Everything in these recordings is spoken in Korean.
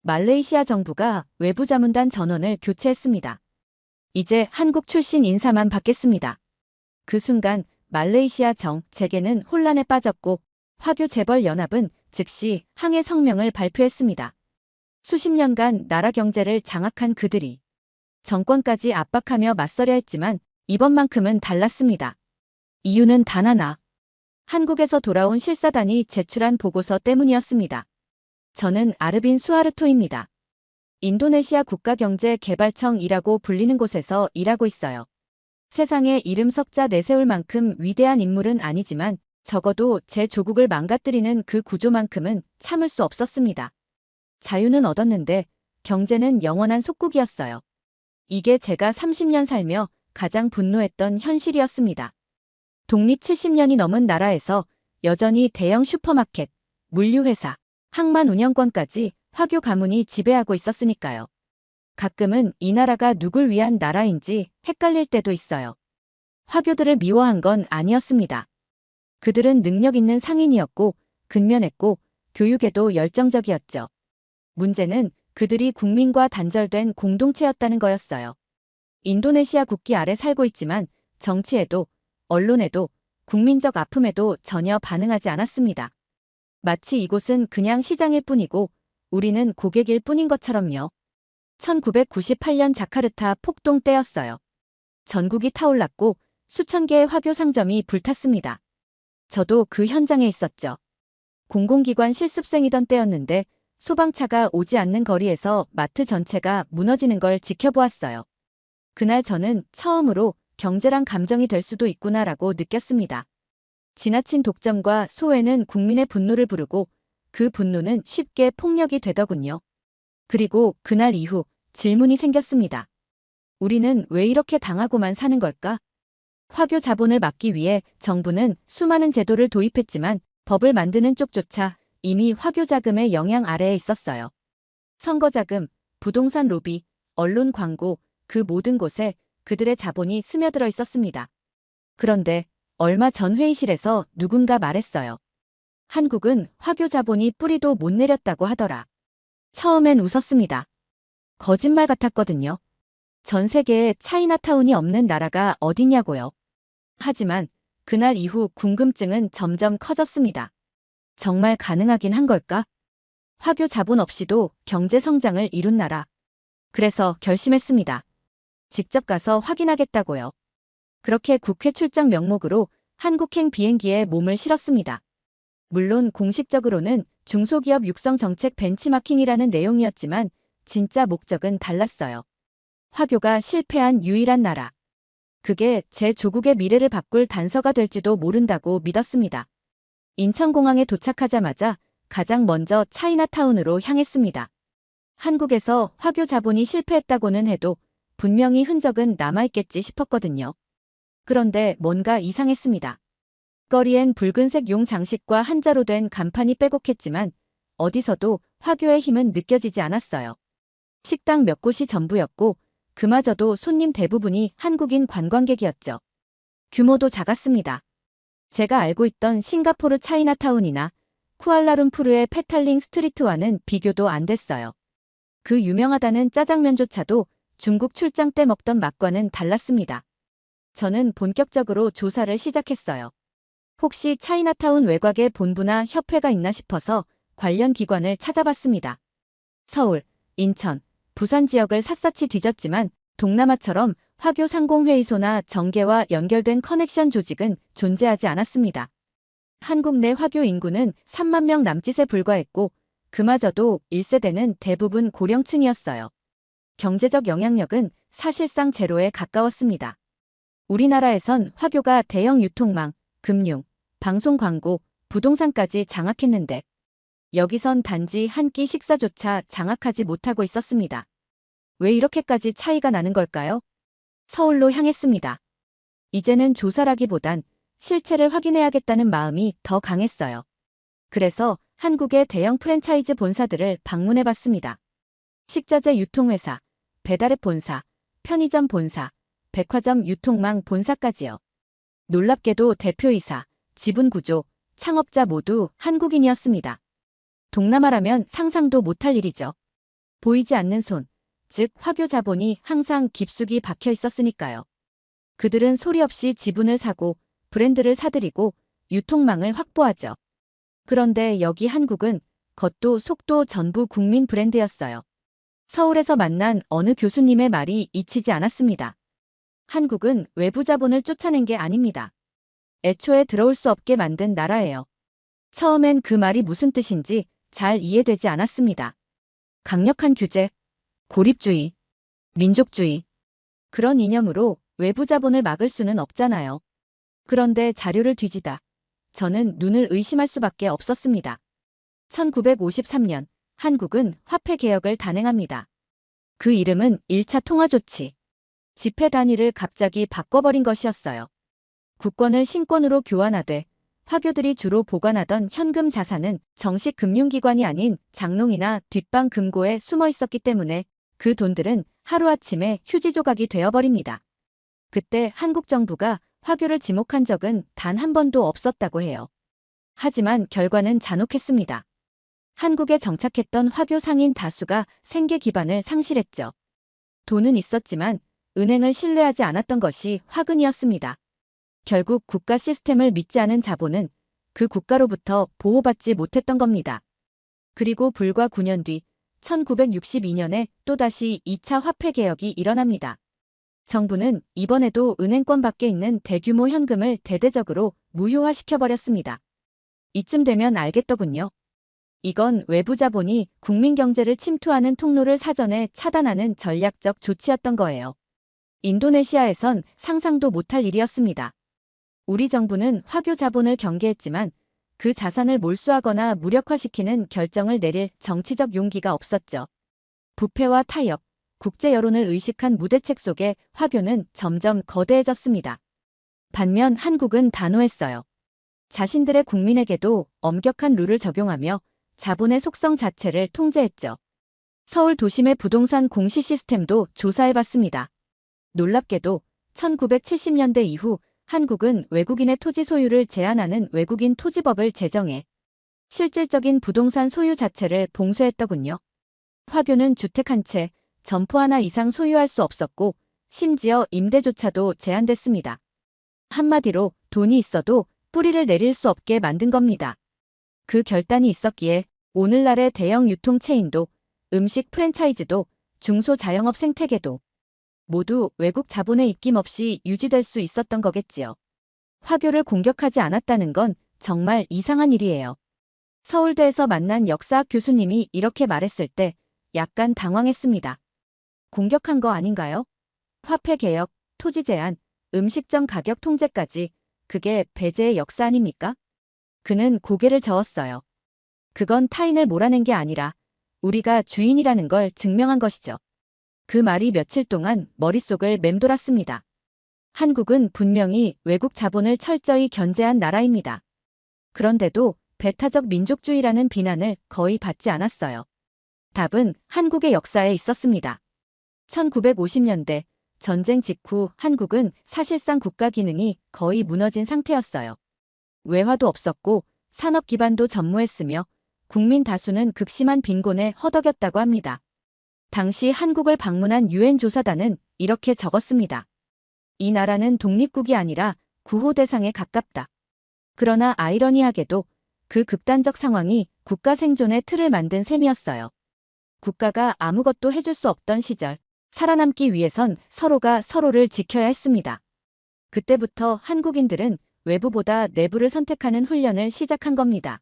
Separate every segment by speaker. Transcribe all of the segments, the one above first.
Speaker 1: 말레이시아 정부가 외부자문단 전원을 교체했습니다. 이제 한국 출신 인사만 받겠습니다. 그 순간 말레이시아 정재계는 혼란에 빠졌고 화교 재벌 연합은 즉시 항해 성명을 발표했습니다. 수십 년간 나라 경제를 장악한 그들이 정권까지 압박하며 맞서려 했지만 이번만큼은 달랐습니다. 이유는 단 하나. 한국에서 돌아온 실사단이 제출한 보고서 때문이었습니다. 저는 아르빈 수하르토입니다. 인도네시아 국가경제개발청이라고 불리는 곳에서 일하고 있어요. 세상에 이름 석자 내세울 만큼 위대한 인물은 아니지만 적어도 제 조국을 망가뜨리는 그 구조만큼은 참을 수 없었습니다. 자유는 얻었는데 경제는 영원한 속국이었어요. 이게 제가 30년 살며 가장 분노했던 현실이었습니다. 독립 70년이 넘은 나라에서 여전히 대형 슈퍼마켓, 물류회사, 항만 운영권까지 화교 가문이 지배하고 있었으니까요. 가끔은 이 나라가 누굴 위한 나라인지 헷갈릴 때도 있어요. 화교들을 미워한 건 아니었습니다. 그들은 능력 있는 상인이었고 근면했고 교육에도 열정적이었죠. 문제는 그들이 국민과 단절된 공동체였다는 거였어요. 인도네시아 국기 아래 살고 있지만 정치에도 언론에도 국민적 아픔에도 전혀 반응하지 않았습니다. 마치 이곳은 그냥 시장일 뿐이고 우리는 고객일 뿐인 것처럼요. 1998년 자카르타 폭동 때였어요. 전국이 타올랐고 수천 개의 화교 상점이 불탔습니다. 저도 그 현장에 있었죠. 공공기관 실습생이던 때였는데 소방차가 오지 않는 거리에서 마트 전체가 무너지는 걸 지켜보았어요. 그날 저는 처음으로 경제란 감정이 될 수도 있구나라고 느꼈습니다. 지나친 독점과 소외는 국민의 분노를 부르고 그 분노는 쉽게 폭력이 되더군요. 그리고 그날 이후 질문이 생겼습니다. 우리는 왜 이렇게 당하고만 사는 걸까? 화교 자본을 막기 위해 정부는 수많은 제도를 도입했지만 법을 만드는 쪽조차 이미 화교 자금의 영향 아래에 있었어요. 선거 자금, 부동산 로비, 언론 광고, 그 모든 곳에 그들의 자본이 스며들어 있었습니다. 그런데 얼마 전 회의실에서 누군가 말했어요. 한국은 화교 자본이 뿌리도 못 내렸다고 하더라. 처음엔 웃었습니다. 거짓말 같았거든요. 전 세계에 차이나타운이 없는 나라가 어디냐고요. 하지만 그날 이후 궁금증은 점점 커졌습니다. 정말 가능하긴 한 걸까? 화교 자본 없이도 경제 성장을 이룬 나라. 그래서 결심했습니다. 직접 가서 확인하겠다고요. 그렇게 국회 출장 명목으로 한국행 비행기에 몸을 실었습니다. 물론 공식적으로는 중소기업 육성 정책 벤치마킹이라는 내용이었지만 진짜 목적은 달랐어요. 화교가 실패한 유일한 나라. 그게 제 조국의 미래를 바꿀 단서가 될지도 모른다고 믿었습니다. 인천공항에 도착하자마자 가장 먼저 차이나타운으로 향했습니다. 한국에서 화교 자본이 실패했다고는 해도 분명히 흔적은 남아있겠지 싶었거든요. 그런데 뭔가 이상했습니다. 거리엔 붉은색 용 장식과 한자로 된 간판이 빼곡했지만 어디서도 화교의 힘은 느껴지지 않았어요. 식당 몇 곳이 전부였고 그마저도 손님 대부분이 한국인 관광객이었죠. 규모도 작았습니다. 제가 알고 있던 싱가포르 차이나타운이나 쿠알라룸푸르의 페탈링 스트리트와는 비교도 안 됐어요. 그 유명하다는 짜장면조차도 중국 출장 때 먹던 맛과는 달랐습니다. 저는 본격적으로 조사를 시작했어요. 혹시 차이나타운 외곽에 본부나 협회가 있나 싶어서 관련 기관을 찾아봤습니다. 서울, 인천, 부산 지역을 샅샅이 뒤졌지만 동남아처럼 화교 상공회의소나 정계와 연결된 커넥션 조직은 존재하지 않았습니다. 한국 내 화교 인구는 3만 명 남짓에 불과했고 그마저도 1세대는 대부분 고령층이었어요. 경제적 영향력은 사실상 제로에 가까웠습니다. 우리나라에선 화교가 대형 유통망, 금융, 방송 광고, 부동산까지 장악했는데 여기선 단지 한 끼 식사조차 장악하지 못하고 있었습니다. 왜 이렇게까지 차이가 나는 걸까요? 서울로 향했습니다. 이제는 조사라기보단 실체를 확인해야겠다는 마음이 더 강했어요. 그래서 한국의 대형 프랜차이즈 본사들을 방문해봤습니다. 식자재 유통회사, 배달앱 본사, 편의점 본사, 백화점 유통망 본사까지요. 놀랍게도 대표이사, 지분구조, 창업자 모두 한국인이었습니다. 동남아라면 상상도 못할 일이죠. 보이지 않는 손, 즉 화교 자본이 항상 깊숙이 박혀 있었으니까요. 그들은 소리 없이 지분을 사고 브랜드를 사들이고 유통망을 확보하죠. 그런데 여기 한국은 겉도 속도 전부 국민 브랜드였어요. 서울에서 만난 어느 교수님의 말이 잊히지 않았습니다. 한국은 외부 자본을 쫓아낸 게 아닙니다. 애초에 들어올 수 없게 만든 나라예요. 처음엔 그 말이 무슨 뜻인지 잘 이해되지 않았습니다. 강력한 규제, 고립주의, 민족주의. 그런 이념으로 외부 자본을 막을 수는 없잖아요. 그런데 자료를 뒤지다 저는 눈을 의심할 수밖에 없었습니다. 1953년 한국은 화폐 개혁을 단행합니다. 그 이름은 1차 통화조치. 지폐 단위를 갑자기 바꿔버린 것이었어요. 국권을 신권으로 교환하되 화교들이 주로 보관하던 현금 자산은 정식 금융기관이 아닌 장롱이나 뒷방 금고에 숨어 있었기 때문에 그 돈들은 하루아침에 휴지 조각이 되어버립니다. 그때 한국 정부가 화교를 지목한 적은 단 한 번도 없었다고 해요. 하지만 결과는 잔혹했습니다. 한국에 정착했던 화교 상인 다수가 생계 기반을 상실했죠. 돈은 있었지만 은행을 신뢰하지 않았던 것이 화근이었습니다. 결국 국가 시스템을 믿지 않은 자본은 그 국가로부터 보호받지 못했던 겁니다. 그리고 불과 9년 뒤 1962년에 또다시 2차 화폐 개혁이 일어납니다. 정부는 이번에도 은행권 밖에 있는 대규모 현금을 대대적으로 무효화시켜버렸습니다. 이쯤 되면 알겠더군요. 이건 외부 자본이 국민 경제를 침투하는 통로를 사전에 차단하는 전략적 조치였던 거예요. 인도네시아에선 상상도 못할 일이었습니다. 우리 정부는 화교 자본을 경계했지만 그 자산을 몰수하거나 무력화시키는 결정을 내릴 정치적 용기가 없었죠. 부패와 타협, 국제 여론을 의식한 무대책 속에 화교는 점점 거대해졌습니다. 반면 한국은 단호했어요. 자신들의 국민에게도 엄격한 룰을 적용하며 자본의 속성 자체를 통제했죠. 서울 도심의 부동산 공시 시스템도 조사해봤습니다. 놀랍게도 1970년대 이후 한국은 외국인의 토지 소유를 제한하는 외국인 토지법을 제정해 실질적인 부동산 소유 자체를 봉쇄했더군요. 화교는 주택 한 채, 점포 하나 이상 소유할 수 없었고 심지어 임대조차도 제한됐습니다. 한마디로 돈이 있어도 뿌리를 내릴 수 없게 만든 겁니다. 그 결단이 있었기에 오늘날의 대형 유통체인도 음식 프랜차이즈도 중소자영업 생태계도 모두 외국 자본의 입김 없이 유지될 수 있었던 거겠지요. 화교를 공격하지 않았다는 건 정말 이상한 일이에요. 서울대에서 만난 역사학 교수님이 이렇게 말했을 때 약간 당황했습니다. 공격한 거 아닌가요? 화폐 개혁, 토지 제한, 음식점 가격 통제까지 그게 배제의 역사 아닙니까? 그는 고개를 저었어요. 그건 타인을 몰아낸 게 아니라 우리가 주인이라는 걸 증명한 것이죠. 그 말이 며칠 동안 머릿속을 맴돌았습니다. 한국은 분명히 외국 자본을 철저히 견제한 나라입니다. 그런데도 배타적 민족주의라는 비난을 거의 받지 않았어요. 답은 한국의 역사에 있었습니다. 1950년대 전쟁 직후 한국은 사실상 국가 기능이 거의 무너진 상태였어요. 외화도 없었고 산업 기반도 전무했으며 국민 다수는 극심한 빈곤에 허덕였다고 합니다. 당시 한국을 방문한 유엔 조사단은 이렇게 적었습니다. 이 나라는 독립국이 아니라 구호 대상에 가깝다. 그러나 아이러니하게도 그 극단적 상황이 국가 생존의 틀을 만든 셈이었어요. 국가가 아무것도 해줄 수 없던 시절, 살아남기 위해선 서로가 서로를 지켜야 했습니다. 그때부터 한국인들은 외부보다 내부를 선택하는 훈련을 시작한 겁니다.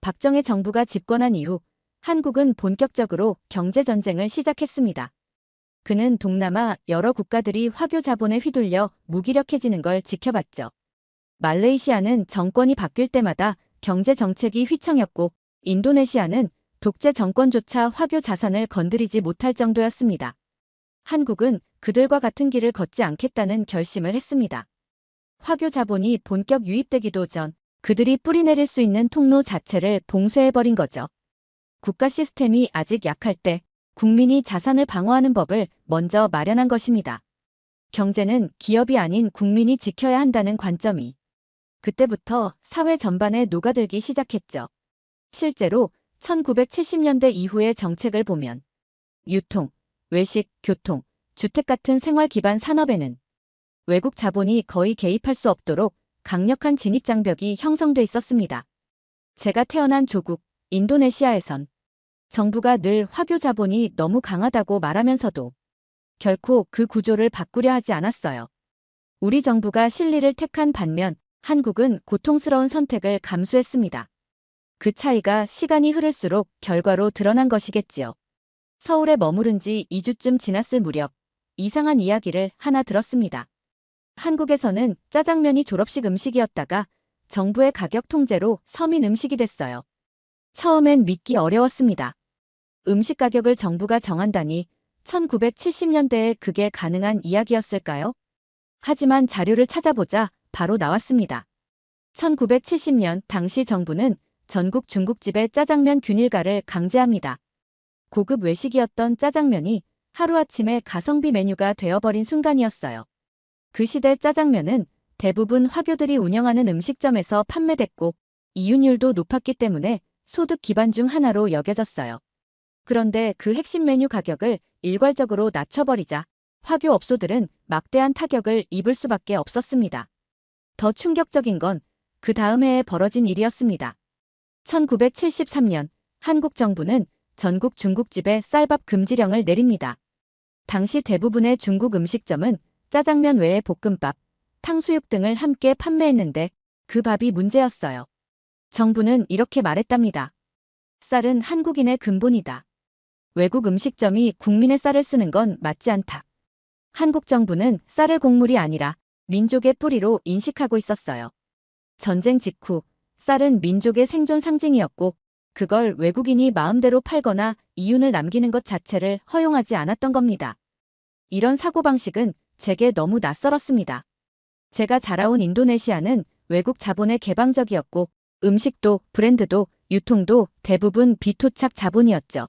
Speaker 1: 박정희 정부가 집권한 이후 한국은 본격적으로 경제전쟁을 시작했습니다. 그는 동남아 여러 국가들이 화교 자본에 휘둘려 무기력해지는 걸 지켜봤죠. 말레이시아는 정권이 바뀔 때마다 경제 정책이 휘청였고 인도네시아는 독재 정권조차 화교 자산을 건드리지 못할 정도였습니다. 한국은 그들과 같은 길을 걷지 않겠다는 결심을 했습니다. 화교 자본이 본격 유입되기도 전 그들이 뿌리내릴 수 있는 통로 자체를 봉쇄해버린 거죠. 국가 시스템이 아직 약할 때 국민이 자산을 방어하는 법을 먼저 마련한 것입니다. 경제는 기업이 아닌 국민이 지켜야 한다는 관점이 그때부터 사회 전반에 녹아들기 시작했죠. 실제로 1970년대 이후의 정책을 보면 유통, 외식, 교통, 주택 같은 생활 기반 산업에는 외국 자본이 거의 개입할 수 없도록 강력한 진입장벽이 형성돼 있었습니다. 제가 태어난 조국, 인도네시아에선 정부가 늘 화교 자본이 너무 강하다고 말하면서도 결코 그 구조를 바꾸려 하지 않았어요. 우리 정부가 실리를 택한 반면 한국은 고통스러운 선택을 감수했습니다. 그 차이가 시간이 흐를수록 결과로 드러난 것이겠지요. 서울에 머무른 지 2주쯤 지났을 무렵 이상한 이야기를 하나 들었습니다. 한국에서는 짜장면이 졸업식 음식이었다가 정부의 가격 통제로 서민 음식이 됐어요. 처음엔 믿기 어려웠습니다. 음식 가격을 정부가 정한다니 1970년대에 그게 가능한 이야기였을까요? 하지만 자료를 찾아보자 바로 나왔습니다. 1970년 당시 정부는 전국 중국집의 짜장면 균일가를 강제합니다. 고급 외식이었던 짜장면이 하루아침에 가성비 메뉴가 되어버린 순간이었어요. 그 시대 짜장면은 대부분 화교들이 운영하는 음식점에서 판매됐고 이윤율도 높았기 때문에 소득 기반 중 하나로 여겨졌어요. 그런데 그 핵심 메뉴 가격을 일괄적으로 낮춰버리자 화교 업소들은 막대한 타격을 입을 수밖에 없었습니다. 더 충격적인 건 그 다음 해에 벌어진 일이었습니다. 1973년 한국 정부는 전국 중국집에 쌀밥 금지령을 내립니다. 당시 대부분의 중국 음식점은 짜장면 외에 볶음밥, 탕수육 등을 함께 판매했는데 그 밥이 문제였어요. 정부는 이렇게 말했답니다. 쌀은 한국인의 근본이다. 외국 음식점이 국민의 쌀을 쓰는 건 맞지 않다. 한국 정부는 쌀을 곡물이 아니라 민족의 뿌리로 인식하고 있었어요. 전쟁 직후 쌀은 민족의 생존 상징이었고 그걸 외국인이 마음대로 팔거나 이윤을 남기는 것 자체를 허용하지 않았던 겁니다. 이런 사고방식은 제게 너무 낯설었습니다. 제가 자라온 인도네시아는 외국 자본에 개방적이었고 음식도 브랜드도 유통도 대부분 비토착 자본이었죠.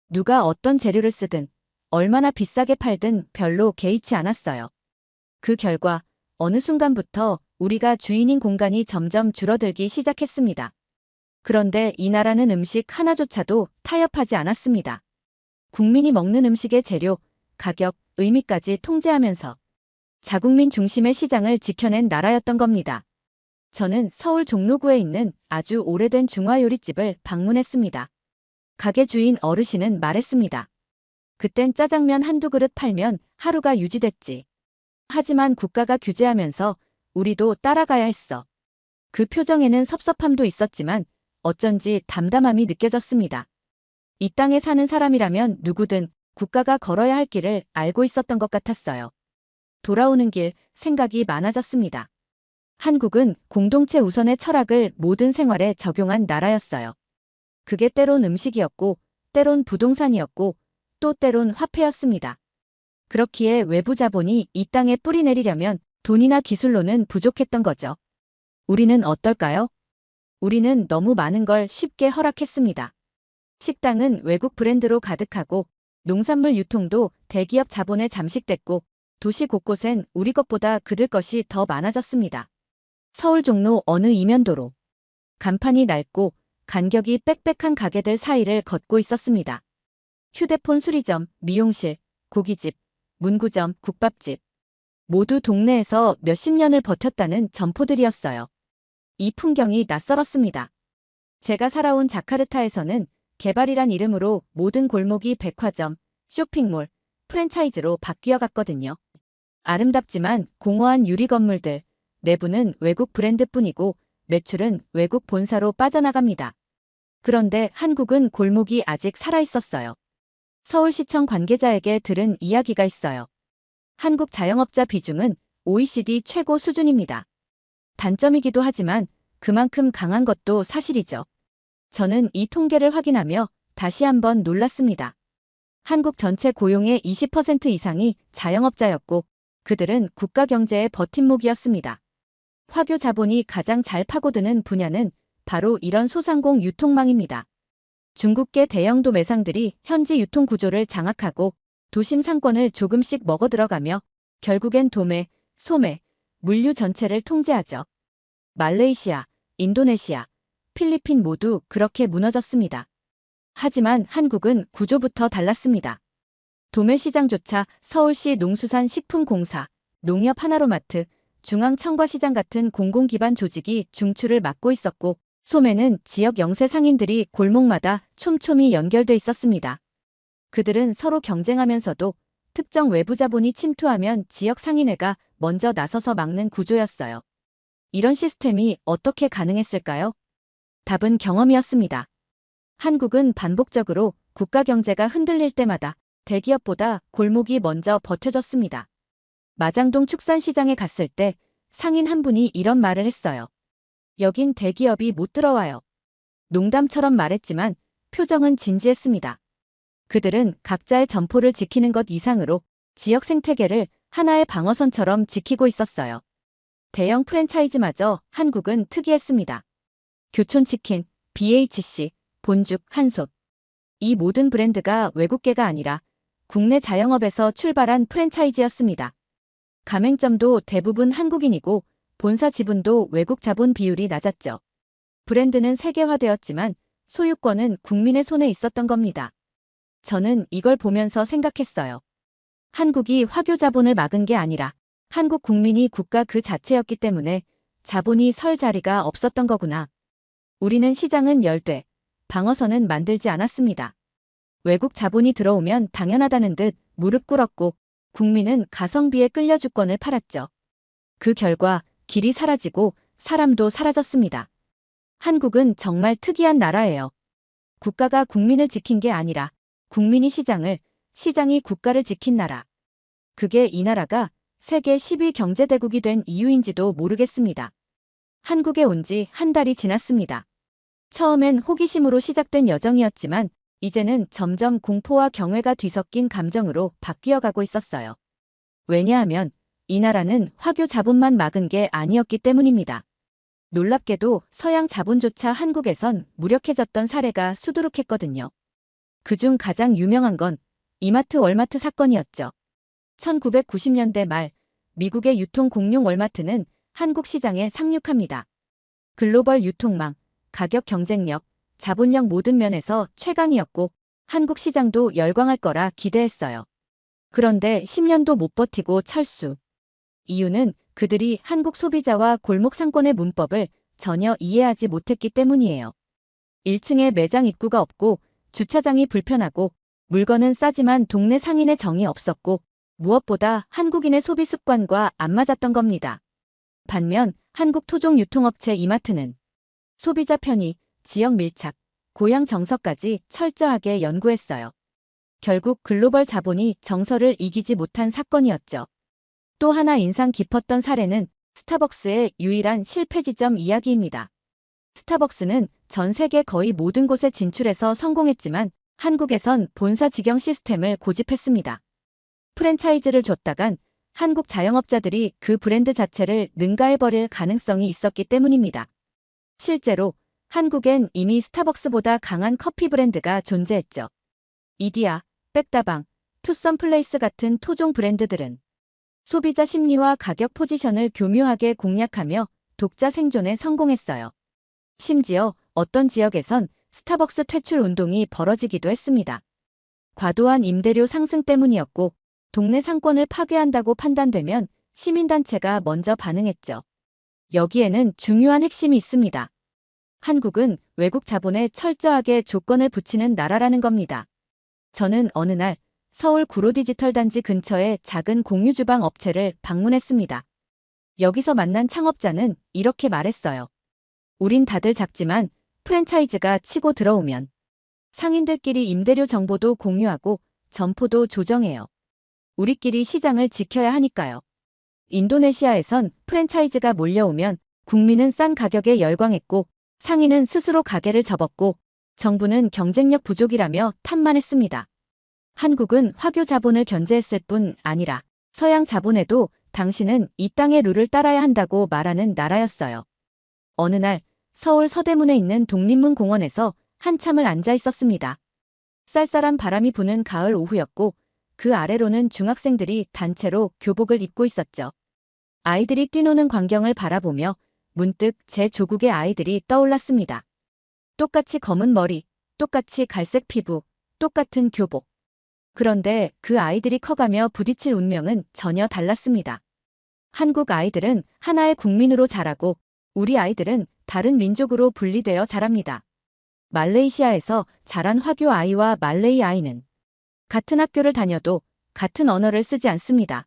Speaker 1: 누가 어떤 재료를 쓰든 얼마나 비싸게 팔든 별로 개의치 않았어요. 그 결과 어느 순간부터 우리가 주인인 공간이 점점 줄어들기 시작했습니다. 그런데 이 나라는 음식 하나조차도 타협하지 않았습니다. 국민이 먹는 음식의 재료, 가격, 의미까지 통제하면서 자국민 중심의 시장을 지켜낸 나라였던 겁니다. 저는 서울 종로구에 있는 아주 오래된 중화요리집을 방문했습니다. 가게 주인 어르신은 말했습니다. 그땐 짜장면 한두 그릇 팔면 하루가 유지됐지. 하지만 국가가 규제하면서 우리도 따라가야 했어. 그 표정에는 섭섭함도 있었지만 어쩐지 담담함이 느껴졌습니다. 이 땅에 사는 사람이라면 누구든 국가가 걸어야 할 길을 알고 있었던 것 같았어요. 돌아오는 길 생각이 많아졌습니다. 한국은 공동체 우선의 철학을 모든 생활에 적용한 나라였어요. 그게 때론 음식이었고 때론 부동산이었고 또 때론 화폐였습니다. 그렇기에 외부 자본이 이 땅에 뿌리 내리려면 돈이나 기술로는 부족했던 거죠. 우리는 어떨까요? 우리는 너무 많은 걸 쉽게 허락했습니다. 식당은 외국 브랜드로 가득하고 농산물 유통도 대기업 자본에 잠식됐고 도시 곳곳엔 우리 것보다 그들 것이 더 많아졌습니다. 서울 종로 어느 이면도로 간판이 낡고 간격이 빽빽한 가게들 사이를 걷고 있었습니다. 휴대폰 수리점, 미용실, 고깃집, 문구점, 국밥집. 모두 동네에서 몇십 년을 버텼다는 점포들이었어요. 이 풍경이 낯설었습니다. 제가 살아온 자카르타에서는 개발이란 이름으로 모든 골목이 백화점, 쇼핑몰, 프랜차이즈로 바뀌어 갔거든요. 아름답지만 공허한 유리 건물들, 내부는 외국 브랜드뿐이고 매출은 외국 본사로 빠져나갑니다. 그런데 한국은 골목이 아직 살아있었어요. 서울시청 관계자에게 들은 이야기가 있어요. 한국 자영업자 비중은 OECD 최고 수준입니다. 단점이기도 하지만 그만큼 강한 것도 사실이죠. 저는 이 통계를 확인하며 다시 한번 놀랐습니다. 한국 전체 고용의 20% 이상이 자영업자였고 그들은 국가 경제의 버팀목이었습니다. 화교 자본이 가장 잘 파고드는 분야는 바로 이런 소상공 유통망입니다. 중국계 대형 도매상들이 현지 유통 구조를 장악하고 도심 상권을 조금씩 먹어들어가며 결국엔 도매, 소매, 물류 전체를 통제하죠. 말레이시아, 인도네시아, 필리핀 모두 그렇게 무너졌습니다. 하지만 한국은 구조부터 달랐습니다. 도매시장조차 서울시 농수산식품공사, 농협 하나로마트, 중앙청과시장 같은 공공기반 조직이 중추를 맡고 있었고 소매는 지역 영세 상인들이 골목마다 촘촘히 연결돼 있었습니다. 그들은 서로 경쟁하면서도 특정 외부 자본이 침투하면 지역 상인회가 먼저 나서서 막는 구조였어요. 이런 시스템이 어떻게 가능했을까요? 답은 경험이었습니다. 한국은 반복적으로 국가 경제가 흔들릴 때마다 대기업보다 골목이 먼저 버텨줬습니다. 마장동 축산시장에 갔을 때 상인 한 분이 이런 말을 했어요. 여긴 대기업이 못 들어와요. 농담처럼 말했지만 표정은 진지했습니다. 그들은 각자의 점포를 지키는 것 이상으로 지역 생태계를 하나의 방어선처럼 지키고 있었어요. 대형 프랜차이즈마저 한국은 특이했습니다. 교촌치킨, BHC, 본죽, 한솥. 이 모든 브랜드가 외국계가 아니라 국내 자영업에서 출발한 프랜차이즈였습니다. 가맹점도 대부분 한국인이고 본사 지분도 외국 자본 비율이 낮았죠. 브랜드는 세계화되었지만 소유권은 국민의 손에 있었던 겁니다. 저는 이걸 보면서 생각했어요. 한국이 화교 자본을 막은 게 아니라 한국 국민이 국가 그 자체였기 때문에 자본이 설 자리가 없었던 거구나. 우리는 시장은 열되 방어선은 만들지 않았습니다. 외국 자본이 들어오면 당연하다는 듯 무릎 꿇었고 국민은 가성비에 끌려 주권을 팔았죠. 그 결과 길이 사라지고 사람도 사라졌습니다. 한국은 정말 특이한 나라예요. 국가가 국민을 지킨 게 아니라 국민이 시장을, 시장이 국가를 지킨 나라. 그게 이 나라가 세계 10위 경제대국이 된 이유인지도 모르겠습니다. 한국에 온 지 한 달이 지났습니다. 처음엔 호기심으로 시작된 여정이었지만 이제는 점점 공포와 경외가 뒤섞인 감정으로 바뀌어가고 있었어요. 왜냐하면 이 나라는 화교 자본만 막은 게 아니었기 때문입니다. 놀랍게도 서양 자본조차 한국에선 무력해졌던 사례가 수두룩했거든요. 그중 가장 유명한 건 이마트 월마트 사건이었죠. 1990년대 말 미국의 유통 공룡 월마트는 한국 시장에 상륙합니다. 글로벌 유통망, 가격 경쟁력, 자본력 모든 면에서 최강이었고 한국 시장도 열광할 거라 기대했어요. 그런데 10년도 못 버티고 철수. 이유는 그들이 한국 소비자와 골목 상권의 문법을 전혀 이해하지 못했기 때문이에요. 1층에 매장 입구가 없고 주차장이 불편하고 물건은 싸지만 동네 상인의 정이 없었고 무엇보다 한국인의 소비 습관과 안 맞았던 겁니다. 반면 한국 토종 유통업체 이마트는 소비자 편의, 지역 밀착, 고향 정서까지 철저하게 연구했어요. 결국 글로벌 자본이 정서를 이기지 못한 사건이었죠. 또 하나 인상 깊었던 사례는 스타벅스의 유일한 실패 지점 이야기입니다. 스타벅스는 전 세계 거의 모든 곳에 진출해서 성공했지만 한국에선 본사 직영 시스템을 고집했습니다. 프랜차이즈를 줬다간 한국 자영업자들이 그 브랜드 자체를 능가해버릴 가능성이 있었기 때문입니다. 실제로 한국엔 이미 스타벅스보다 강한 커피 브랜드가 존재했죠. 이디야, 백다방, 투썸플레이스 같은 토종 브랜드들은 소비자 심리와 가격 포지션을 교묘하게 공략하며 독자 생존에 성공했어요. 심지어 어떤 지역에선 스타벅스 퇴출 운동이 벌어지기도 했습니다. 과도한 임대료 상승 때문이었고 동네 상권을 파괴한다고 판단되면 시민단체가 먼저 반응했죠. 여기에는 중요한 핵심이 있습니다. 한국은 외국 자본에 철저하게 조건을 붙이는 나라라는 겁니다. 저는 어느 날 서울 구로디지털단지 근처의 작은 공유주방 업체를 방문했습니다. 여기서 만난 창업자는 이렇게 말했어요. 우린 다들 작지만 프랜차이즈가 치고 들어오면 상인들끼리 임대료 정보도 공유하고 점포도 조정해요. 우리끼리 시장을 지켜야 하니까요. 인도네시아에선 프랜차이즈가 몰려오면 국민은 싼 가격에 열광했고 상인은 스스로 가게를 접었고 정부는 경쟁력 부족이라며 탓만했습니다. 한국은 화교 자본을 견제했을 뿐 아니라 서양 자본에도 당신은 이 땅의 룰을 따라야 한다고 말하는 나라였어요. 어느 날 서울 서대문에 있는 독립문 공원에서 한참을 앉아 있었습니다. 쌀쌀한 바람이 부는 가을 오후였고 그 아래로는 중학생들이 단체로 교복을 입고 있었죠. 아이들이 뛰노는 광경을 바라보며 문득 제 조국의 아이들이 떠올랐습니다. 똑같이 검은 머리, 똑같이 갈색 피부, 똑같은 교복. 그런데 그 아이들이 커가며 부딪힐 운명은 전혀 달랐습니다. 한국 아이들은 하나의 국민으로 자라고 우리 아이들은 다른 민족으로 분리되어 자랍니다. 말레이시아에서 자란 화교 아이와 말레이 아이는 같은 학교를 다녀도 같은 언어를 쓰지 않습니다.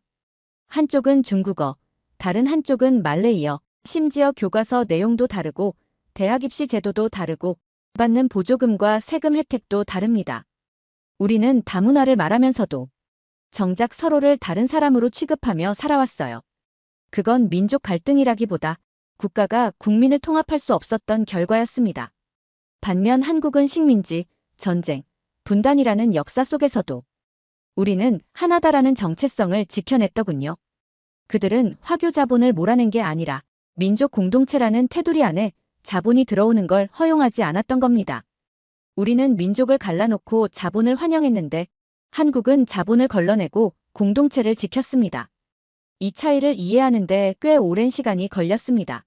Speaker 1: 한쪽은 중국어, 다른 한쪽은 말레이어, 심지어 교과서 내용도 다르고 대학 입시 제도도 다르고 받는 보조금과 세금 혜택도 다릅니다. 우리는 다문화를 말하면서도 정작 서로를 다른 사람으로 취급하며 살아왔어요. 그건 민족 갈등이라기보다 국가가 국민을 통합할 수 없었던 결과였습니다. 반면 한국은 식민지, 전쟁, 분단이라는 역사 속에서도 우리는 하나다라는 정체성을 지켜냈더군요. 그들은 화교 자본을 몰아낸 게 아니라 민족 공동체라는 테두리 안에 자본이 들어오는 걸 허용하지 않았던 겁니다. 우리는 민족을 갈라놓고 자본을 환영했는데 한국은 자본을 걸러내고 공동체를 지켰습니다. 이 차이를 이해하는데 꽤 오랜 시간이 걸렸습니다.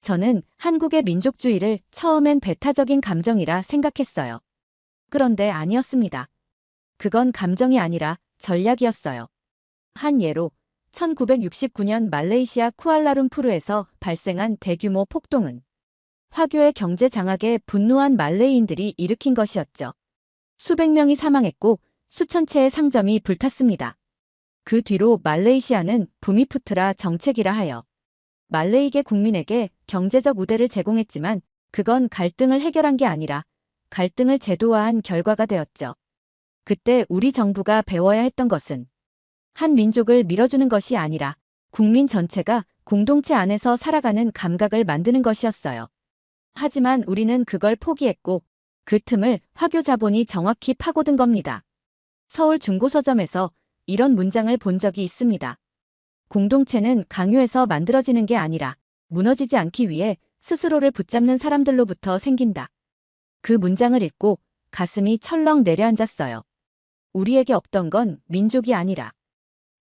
Speaker 1: 저는 한국의 민족주의를 처음엔 배타적인 감정이라 생각했어요. 그런데 아니었습니다. 그건 감정이 아니라 전략이었어요. 한 예로 1969년 말레이시아 쿠알라룸푸르에서 발생한 대규모 폭동은 화교의 경제 장악에 분노한 말레이인들이 일으킨 것이었죠. 수백 명이 사망했고 수천 채의 상점이 불탔습니다. 그 뒤로 말레이시아는 부미푸트라 정책이라 하여 말레이계 국민에게 경제적 우대를 제공했지만 그건 갈등을 해결한 게 아니라 갈등을 제도화한 결과가 되었죠. 그때 우리 정부가 배워야 했던 것은 한 민족을 밀어주는 것이 아니라 국민 전체가 공동체 안에서 살아가는 감각을 만드는 것이었어요. 하지만 우리는 그걸 포기했고 그 틈을 화교 자본이 정확히 파고든 겁니다. 서울 중고서점에서 이런 문장을 본 적이 있습니다. 공동체는 강요해서 만들어지는 게 아니라 무너지지 않기 위해 스스로를 붙잡는 사람들로부터 생긴다. 그 문장을 읽고 가슴이 철렁 내려앉았어요. 우리에게 없던 건 민족이 아니라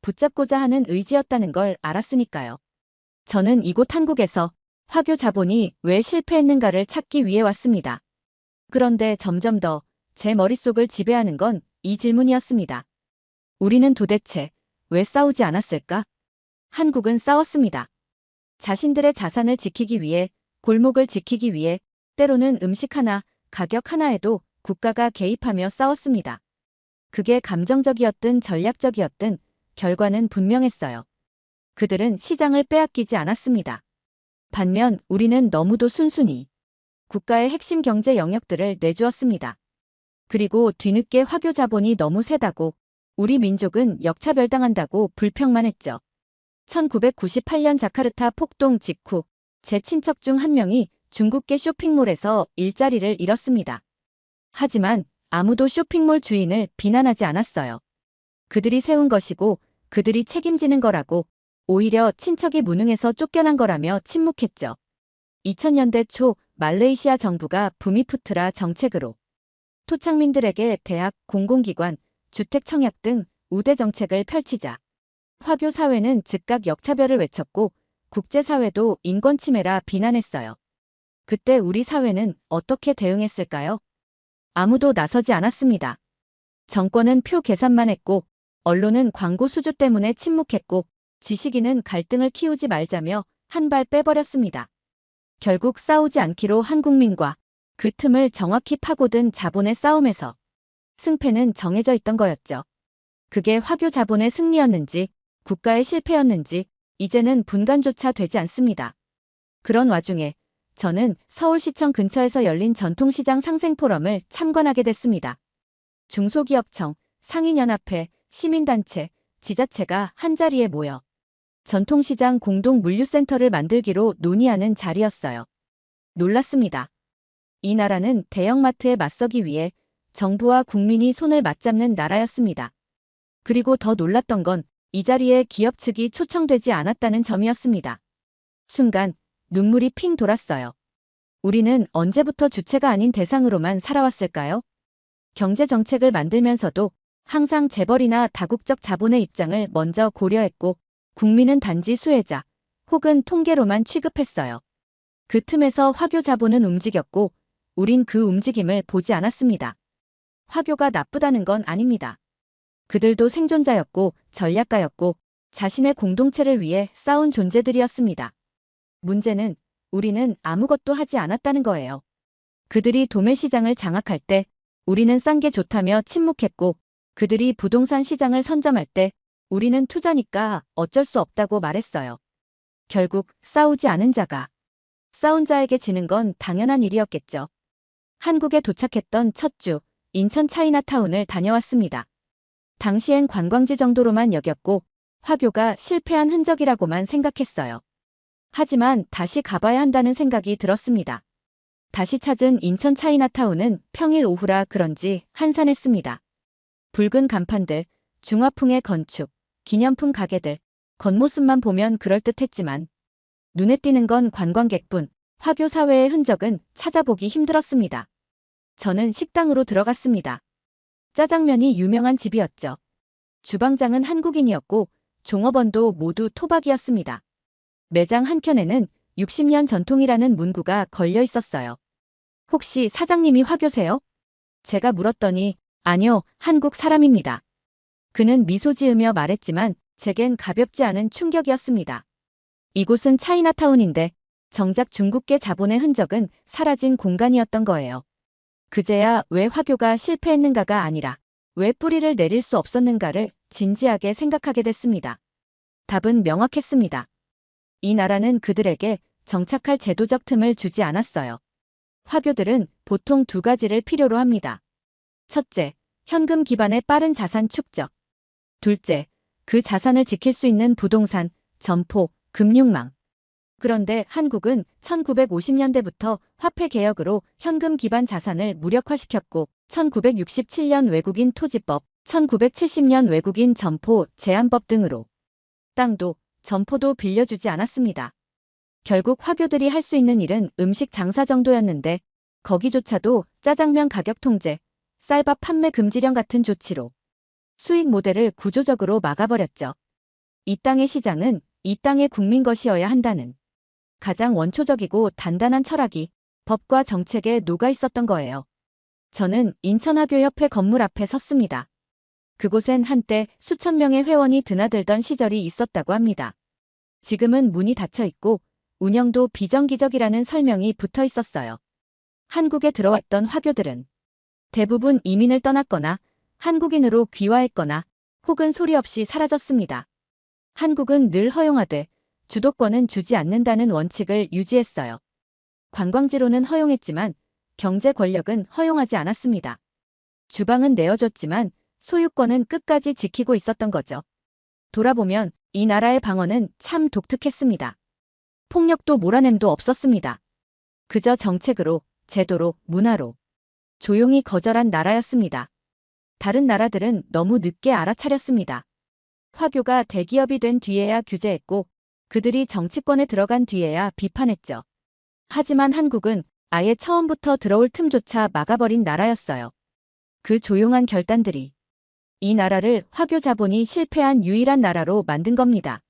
Speaker 1: 붙잡고자 하는 의지였다는 걸 알았으니까요. 저는 이곳 한국에서 화교 자본이 왜 실패했는가를 찾기 위해 왔습니다. 그런데 점점 더 제 머릿속을 지배하는 건 이 질문이었습니다. 우리는 도대체 왜 싸우지 않았을까? 한국은 싸웠습니다. 자신들의 자산을 지키기 위해, 골목을 지키기 위해, 때로는 음식 하나, 가격 하나에도 국가가 개입하며 싸웠습니다. 그게 감정적이었든 전략적이었든 결과는 분명했어요. 그들은 시장을 빼앗기지 않았습니다. 반면 우리는 너무도 순순히 국가의 핵심 경제 영역들을 내주었습니다. 그리고 뒤늦게 화교 자본이 너무 세다고 우리 민족은 역차별당한다고 불평만 했죠. 1998년 자카르타 폭동 직후 제 친척 중 한 명이 중국계 쇼핑몰에서 일자리를 잃었습니다. 하지만 아무도 쇼핑몰 주인을 비난하지 않았어요. 그들이 세운 것이고 그들이 책임지는 거라고 오히려 친척이 무능해서 쫓겨난 거라며 침묵했죠. 2000년대 초 말레이시아 정부가 부미푸트라 정책으로 토착민들에게 대학, 공공기관, 주택 청약 등 우대 정책을 펼치자 화교 사회는 즉각 역차별을 외쳤고 국제사회도 인권 침해라 비난했어요. 그때 우리 사회는 어떻게 대응했을까요? 아무도 나서지 않았습니다. 정권은 표 계산만 했고 언론은 광고 수주 때문에 침묵했고 지식인은 갈등을 키우지 말자며 한 발 빼버렸습니다. 결국 싸우지 않기로 한 국민과 그 틈을 정확히 파고든 자본의 싸움에서 승패는 정해져 있던 거였죠. 그게 화교 자본의 승리였는지 국가의 실패였는지 이제는 분간조차 되지 않습니다. 그런 와중에 저는 서울시청 근처에서 열린 전통시장 상생포럼을 참관하게 됐습니다. 중소기업청, 상인연합회, 시민단체, 지자체가 한자리에 모여 전통시장 공동물류센터를 만들기로 논의하는 자리였어요. 놀랐습니다. 이 나라는 대형마트에 맞서기 위해 정부와 국민이 손을 맞잡는 나라였습니다. 그리고 더 놀랐던 건 이 자리에 기업 측이 초청되지 않았다는 점이었습니다. 순간 눈물이 핑 돌았어요. 우리는 언제부터 주체가 아닌 대상으로만 살아왔을까요? 경제정책을 만들면서도 항상 재벌이나 다국적 자본의 입장을 먼저 고려했고 국민은 단지 수혜자 혹은 통계로만 취급했어요. 그 틈에서 화교 자본은 움직였고 우린 그 움직임을 보지 않았습니다. 화교가 나쁘다는 건 아닙니다. 그들도 생존자였고 전략가였고 자신의 공동체를 위해 싸운 존재들이었습니다. 문제는 우리는 아무것도 하지 않았다는 거예요. 그들이 도매시장을 장악할 때 우리는 싼 게 좋다며 침묵했고 그들이 부동산 시장을 선점할 때 우리는 투자니까 어쩔 수 없다고 말했어요. 결국 싸우지 않은 자가 싸운 자에게 지는 건 당연한 일이었겠죠. 한국에 도착했던 첫 주, 인천 차이나타운을 다녀왔습니다. 당시엔 관광지 정도로만 여겼고 화교가 실패한 흔적이라고만 생각했어요. 하지만 다시 가봐야 한다는 생각이 들었습니다. 다시 찾은 인천 차이나타운은 평일 오후라 그런지 한산했습니다. 붉은 간판들, 중화풍의 건축, 기념품 가게들, 겉모습만 보면 그럴듯했지만 눈에 띄는 건 관광객뿐, 화교 사회의 흔적은 찾아보기 힘들었습니다. 저는 식당으로 들어갔습니다. 짜장면이 유명한 집이었죠. 주방장은 한국인이었고 종업원도 모두 토박이었습니다. 매장 한켠에는 60년 전통이라는 문구가 걸려 있었어요. 혹시 사장님이 화교세요? 제가 물었더니 아니요, 한국 사람입니다. 그는 미소 지으며 말했지만 제겐 가볍지 않은 충격이었습니다. 이곳은 차이나타운인데 정작 중국계 자본의 흔적은 사라진 공간이었던 거예요. 그제야 왜 화교가 실패했는가가 아니라 왜 뿌리를 내릴 수 없었는가를 진지하게 생각하게 됐습니다. 답은 명확했습니다. 이 나라는 그들에게 정착할 제도적 틈을 주지 않았어요. 화교들은 보통 두 가지를 필요로 합니다. 첫째, 현금 기반의 빠른 자산 축적. 둘째, 그 자산을 지킬 수 있는 부동산, 점포, 금융망. 그런데 한국은 1950년대부터 화폐 개혁으로 현금 기반 자산을 무력화시켰고 1967년 외국인 토지법, 1970년 외국인 점포 제한법 등으로 땅도 점포도 빌려주지 않았습니다. 결국 화교들이 할 수 있는 일은 음식 장사 정도였는데 거기조차도 짜장면 가격 통제, 쌀밥 판매 금지령 같은 조치로 수익 모델을 구조적으로 막아버렸죠. 이 땅의 시장은 이 땅의 국민 것이어야 한다는 가장 원초적이고 단단한 철학이 법과 정책에 녹아 있었던 거예요. 저는 인천화교협회 건물 앞에 섰습니다. 그곳엔 한때 수천 명의 회원이 드나들던 시절이 있었다고 합니다. 지금은 문이 닫혀 있고 운영도 비정기적이라는 설명이 붙어 있었어요. 한국에 들어왔던 화교들은 대부분 이민을 떠났거나 한국인으로 귀화했거나 혹은 소리 없이 사라졌습니다. 한국은 늘 허용하되 주도권은 주지 않는다는 원칙을 유지했어요. 관광지로는 허용했지만 경제 권력은 허용하지 않았습니다. 주방은 내어줬지만 소유권은 끝까지 지키고 있었던 거죠. 돌아보면 이 나라의 방언은 참 독특했습니다. 폭력도 몰아냄도 없었습니다. 그저 정책으로, 제도로, 문화로 조용히 거절한 나라였습니다. 다른 나라들은 너무 늦게 알아차렸습니다. 화교가 대기업이 된 뒤에야 규제했고 그들이 정치권에 들어간 뒤에야 비판했죠. 하지만 한국은 아예 처음부터 들어올 틈조차 막아버린 나라였어요. 그 조용한 결단들이 이 나라를 화교 자본이 실패한 유일한 나라로 만든 겁니다.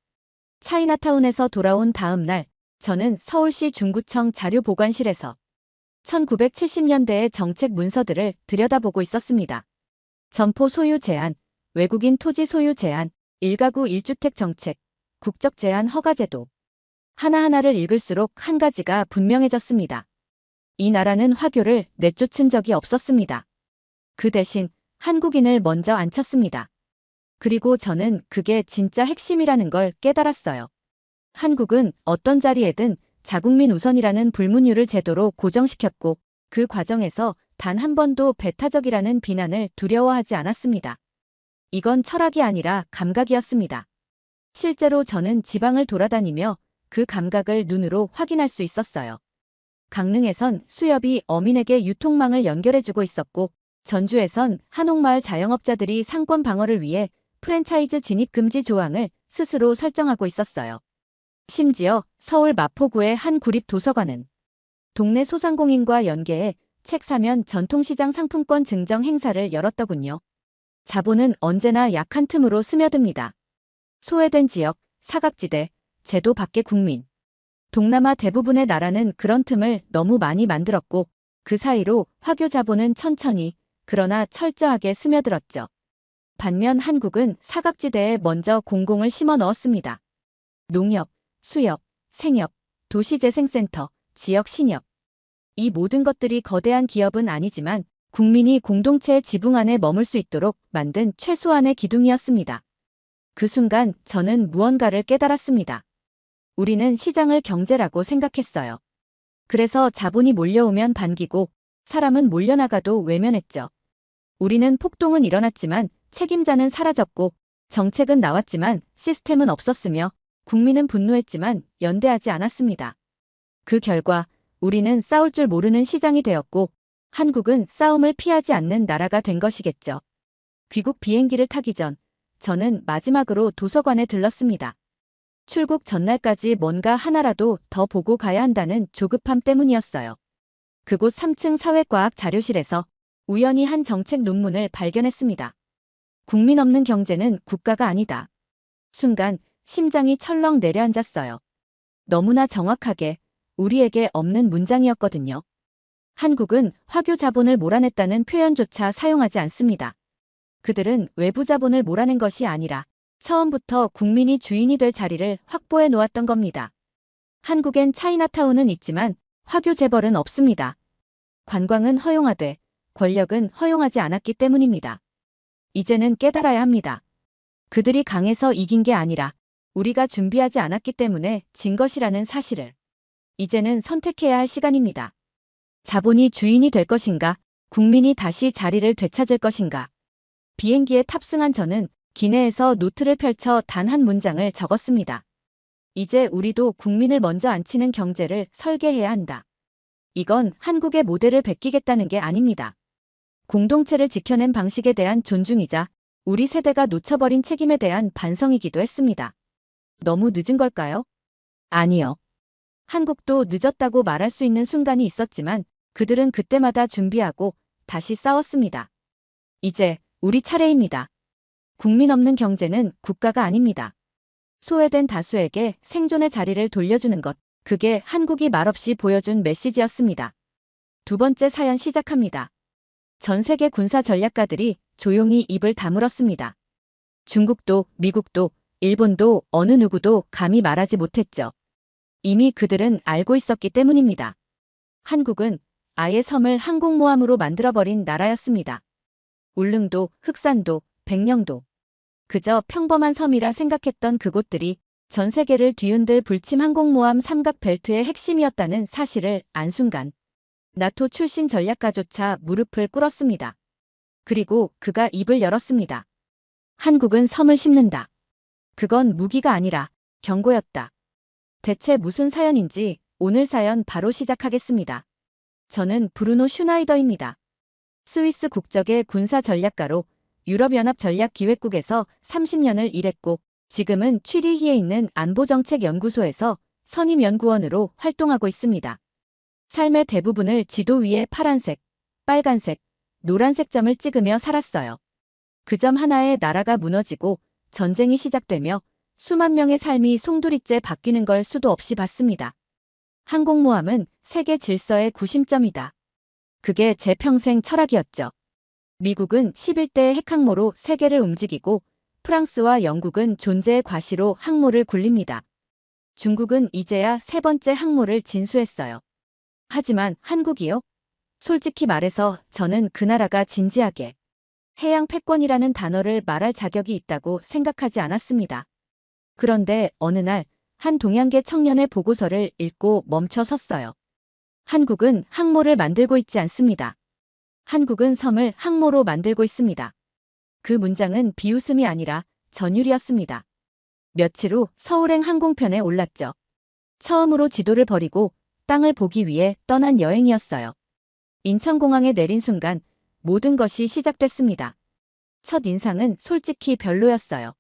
Speaker 1: 차이나타운에서 돌아온 다음 날 저는 서울시 중구청 자료보관실에서 1970년대의 정책 문서들을 들여다보고 있었습니다. 점포 소유 제한, 외국인 토지 소유 제한, 1가구 1주택 정책, 국적 제한 허가 제도. 하나하나를 읽을수록 한 가지가 분명해졌습니다. 이 나라는 화교를 내쫓은 적이 없었습니다. 그 대신 한국인을 먼저 앉혔습니다. 그리고 저는 그게 진짜 핵심이라는 걸 깨달았어요. 한국은 어떤 자리에든 자국민 우선이라는 불문율을 제도로 고정시켰고 그 과정에서 단 한 번도 배타적이라는 비난을 두려워하지 않았습니다. 이건 철학이 아니라 감각이었습니다. 실제로 저는 지방을 돌아다니며 그 감각을 눈으로 확인할 수 있었어요. 강릉에선 수협이 어민에게 유통망을 연결해주고 있었고 전주에선 한옥마을 자영업자들이 상권 방어를 위해 프랜차이즈 진입 금지 조항을 스스로 설정하고 있었어요. 심지어 서울 마포구의 한 구립 도서관은 동네 소상공인과 연계해 책 사면 전통시장 상품권 증정 행사를 열었더군요. 자본은 언제나 약한 틈으로 스며듭니다. 소외된 지역, 사각지대, 제도 밖의 국민. 동남아 대부분의 나라는 그런 틈을 너무 많이 만들었고 그 사이로 화교 자본은 천천히 그러나 철저하게 스며들었죠. 반면 한국은 사각지대에 먼저 공공을 심어 넣었습니다. 농협, 수협, 생협, 도시재생센터, 지역신협. 이 모든 것들이 거대한 기업은 아니지만 국민이 공동체의 지붕 안에 머물 수 있도록 만든 최소한의 기둥이었습니다. 그 순간 저는 무언가를 깨달았습니다. 우리는 시장을 경제라고 생각했어요. 그래서 자본이 몰려오면 반기고 사람은 몰려나가도 외면했죠. 우리는 폭동은 일어났지만 책임자는 사라졌고 정책은 나왔지만 시스템은 없었으며 국민은 분노했지만 연대하지 않았습니다. 그 결과 우리는 싸울 줄 모르는 시장이 되었고 한국은 싸움을 피하지 않는 나라가 된 것이겠죠. 귀국 비행기를 타기 전 저는 마지막으로 도서관에 들렀습니다. 출국 전날까지 뭔가 하나라도 더 보고 가야 한다는 조급함 때문이었어요. 그곳 3층 사회과학 자료실에서 우연히 한 정책 논문을 발견했습니다. 국민 없는 경제는 국가가 아니다. 순간 심장이 철렁 내려앉았어요. 너무나 정확하게 우리에게 없는 문장이었거든요. 한국은 화교 자본을 몰아냈다는 표현조차 사용하지 않습니다. 그들은 외부 자본을 몰아낸 것이 아니라 처음부터 국민이 주인이 될 자리를 확보해 놓았던 겁니다. 한국엔 차이나타운은 있지만 화교 재벌은 없습니다. 관광은 허용하되 권력은 허용하지 않았기 때문입니다. 이제는 깨달아야 합니다. 그들이 강해서 이긴 게 아니라 우리가 준비하지 않았기 때문에 진 것이라는 사실을. 이제는 선택해야 할 시간입니다. 자본이 주인이 될 것인가, 국민이 다시 자리를 되찾을 것인가. 비행기에 탑승한 저는 기내에서 노트를 펼쳐 단 한 문장을 적었습니다. 이제 우리도 국민을 먼저 앉히는 경제를 설계해야 한다. 이건 한국의 모델을 베끼겠다는 게 아닙니다. 공동체를 지켜낸 방식에 대한 존중이자 우리 세대가 놓쳐버린 책임에 대한 반성이기도 했습니다. 너무 늦은 걸까요? 아니요. 한국도 늦었다고 말할 수 있는 순간이 있었지만 그들은 그때마다 준비하고 다시 싸웠습니다. 이제 우리 차례입니다. 국민 없는 경제는 국가가 아닙니다. 소외된 다수에게 생존의 자리를 돌려주는 것, 그게 한국이 말없이 보여준 메시지였습니다. 두 번째 사연 시작합니다. 전 세계 군사 전략가들이 조용히 입을 다물었습니다. 중국도, 미국도, 일본도 어느 누구도 감히 말하지 못했죠. 이미 그들은 알고 있었기 때문입니다. 한국은 아예 섬을 항공모함으로 만들어버린 나라였습니다. 울릉도, 흑산도, 백령도. 그저 평범한 섬이라 생각했던 그곳들이 전 세계를 뒤흔들 불침 항공모함 삼각벨트의 핵심이었다는 사실을 안 순간 나토 출신 전략가조차 무릎을 꿇었습니다. 그리고 그가 입을 열었습니다. 한국은 섬을 씹는다. 그건 무기가 아니라 경고였다. 대체 무슨 사연인지 오늘 사연 바로 시작하겠습니다. 저는 브루노 슈나이더입니다. 스위스 국적의 군사 전략가로 유럽연합 전략기획국에서 30년을 일했고 지금은 취리히에 있는 안보정책연구소에서 선임연구원으로 활동하고 있습니다. 삶의 대부분을 지도 위에 파란색, 빨간색, 노란색 점을 찍으며 살았어요. 그 점 하나에 나라가 무너지고 전쟁이 시작되며 수만 명의 삶이 송두리째 바뀌는 걸 수도 없이 봤습니다. 항공모함은 세계 질서의 구심점이다. 그게 제 평생 철학이었죠. 미국은 11대의 핵항모로 세계를 움직이고 프랑스와 영국은 존재의 과시로 항모를 굴립니다. 중국은 이제야 세 번째 항모를 진수했어요. 하지만 한국이요? 솔직히 말해서 저는 그 나라가 진지하게 해양 패권이라는 단어를 말할 자격이 있다고 생각하지 않았습니다. 그런데 어느 날 한 동양계 청년의 보고서를 읽고 멈춰 섰어요. 한국은 항모를 만들고 있지 않습니다. 한국은 섬을 항모로 만들고 있습니다. 그 문장은 비웃음이 아니라 전율이었습니다. 며칠 후 서울행 항공편에 올랐죠. 처음으로 지도를 버리고 땅을 보기 위해 떠난 여행이었어요. 인천공항에 내린 순간 모든 것이 시작됐습니다. 첫 인상은 솔직히 별로였어요.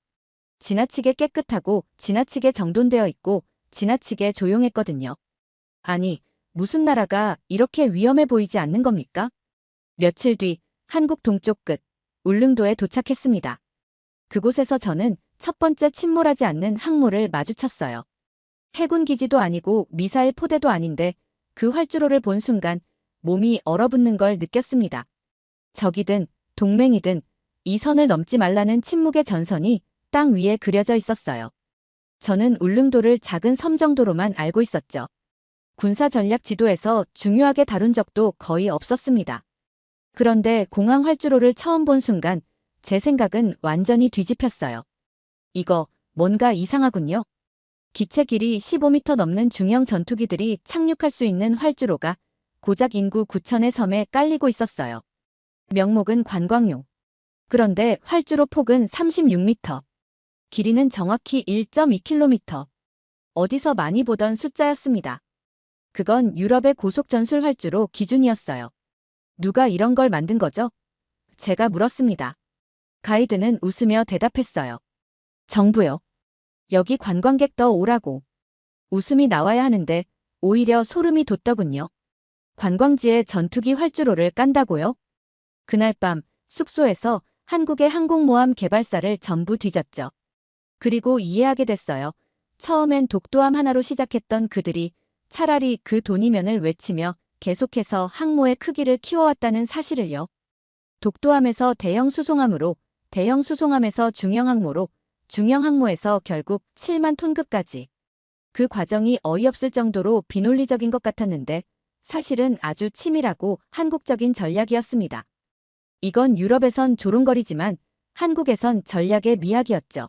Speaker 1: 지나치게 깨끗하고 지나치게 정돈되어 있고 지나치게 조용했거든요. 아니, 무슨 나라가 이렇게 위험해 보이지 않는 겁니까? 며칠 뒤 한국 동쪽 끝 울릉도에 도착했습니다. 그곳에서 저는 첫 번째 침몰하지 않는 항모를 마주쳤어요. 해군 기지도 아니고 미사일 포대도 아닌데 그 활주로를 본 순간 몸이 얼어붙는 걸 느꼈습니다. 적이든 동맹이든 이 선을 넘지 말라는 침묵의 전선이 땅 위에 그려져 있었어요. 저는 울릉도를 작은 섬 정도로만 알고 있었죠. 군사 전략 지도에서 중요하게 다룬 적도 거의 없었습니다. 그런데 공항 활주로를 처음 본 순간 제 생각은 완전히 뒤집혔어요. 이거 뭔가 이상하군요. 기체 길이 15m 넘는 중형 전투기들이 착륙할 수 있는 활주로가 고작 인구 9천의 섬에 깔리고 있었어요. 명목은 관광용. 그런데 활주로 폭은 36m. 길이는 정확히 1.2km. 어디서 많이 보던 숫자였습니다. 그건 유럽의 고속 전술 활주로 기준이었어요. 누가 이런 걸 만든 거죠? 제가 물었습니다. 가이드는 웃으며 대답했어요. 정부요. 여기 관광객 더 오라고. 웃음이 나와야 하는데 오히려 소름이 돋더군요. 관광지에 전투기 활주로를 깐다고요? 그날 밤 숙소에서 한국의 항공모함 개발사를 전부 뒤졌죠. 그리고 이해하게 됐어요. 처음엔 독도함 하나로 시작했던 그들이 차라리 그 돈이면을 외치며 계속해서 항모의 크기를 키워왔다는 사실을요. 독도함에서 대형 수송함으로, 대형 수송함에서 중형 항모로, 중형 항모에서 결국 7만 톤급까지. 그 과정이 어이없을 정도로 비논리적인 것 같았는데 사실은 아주 치밀하고 한국적인 전략이었습니다. 이건 유럽에선 조롱거리지만 한국에선 전략의 미학이었죠.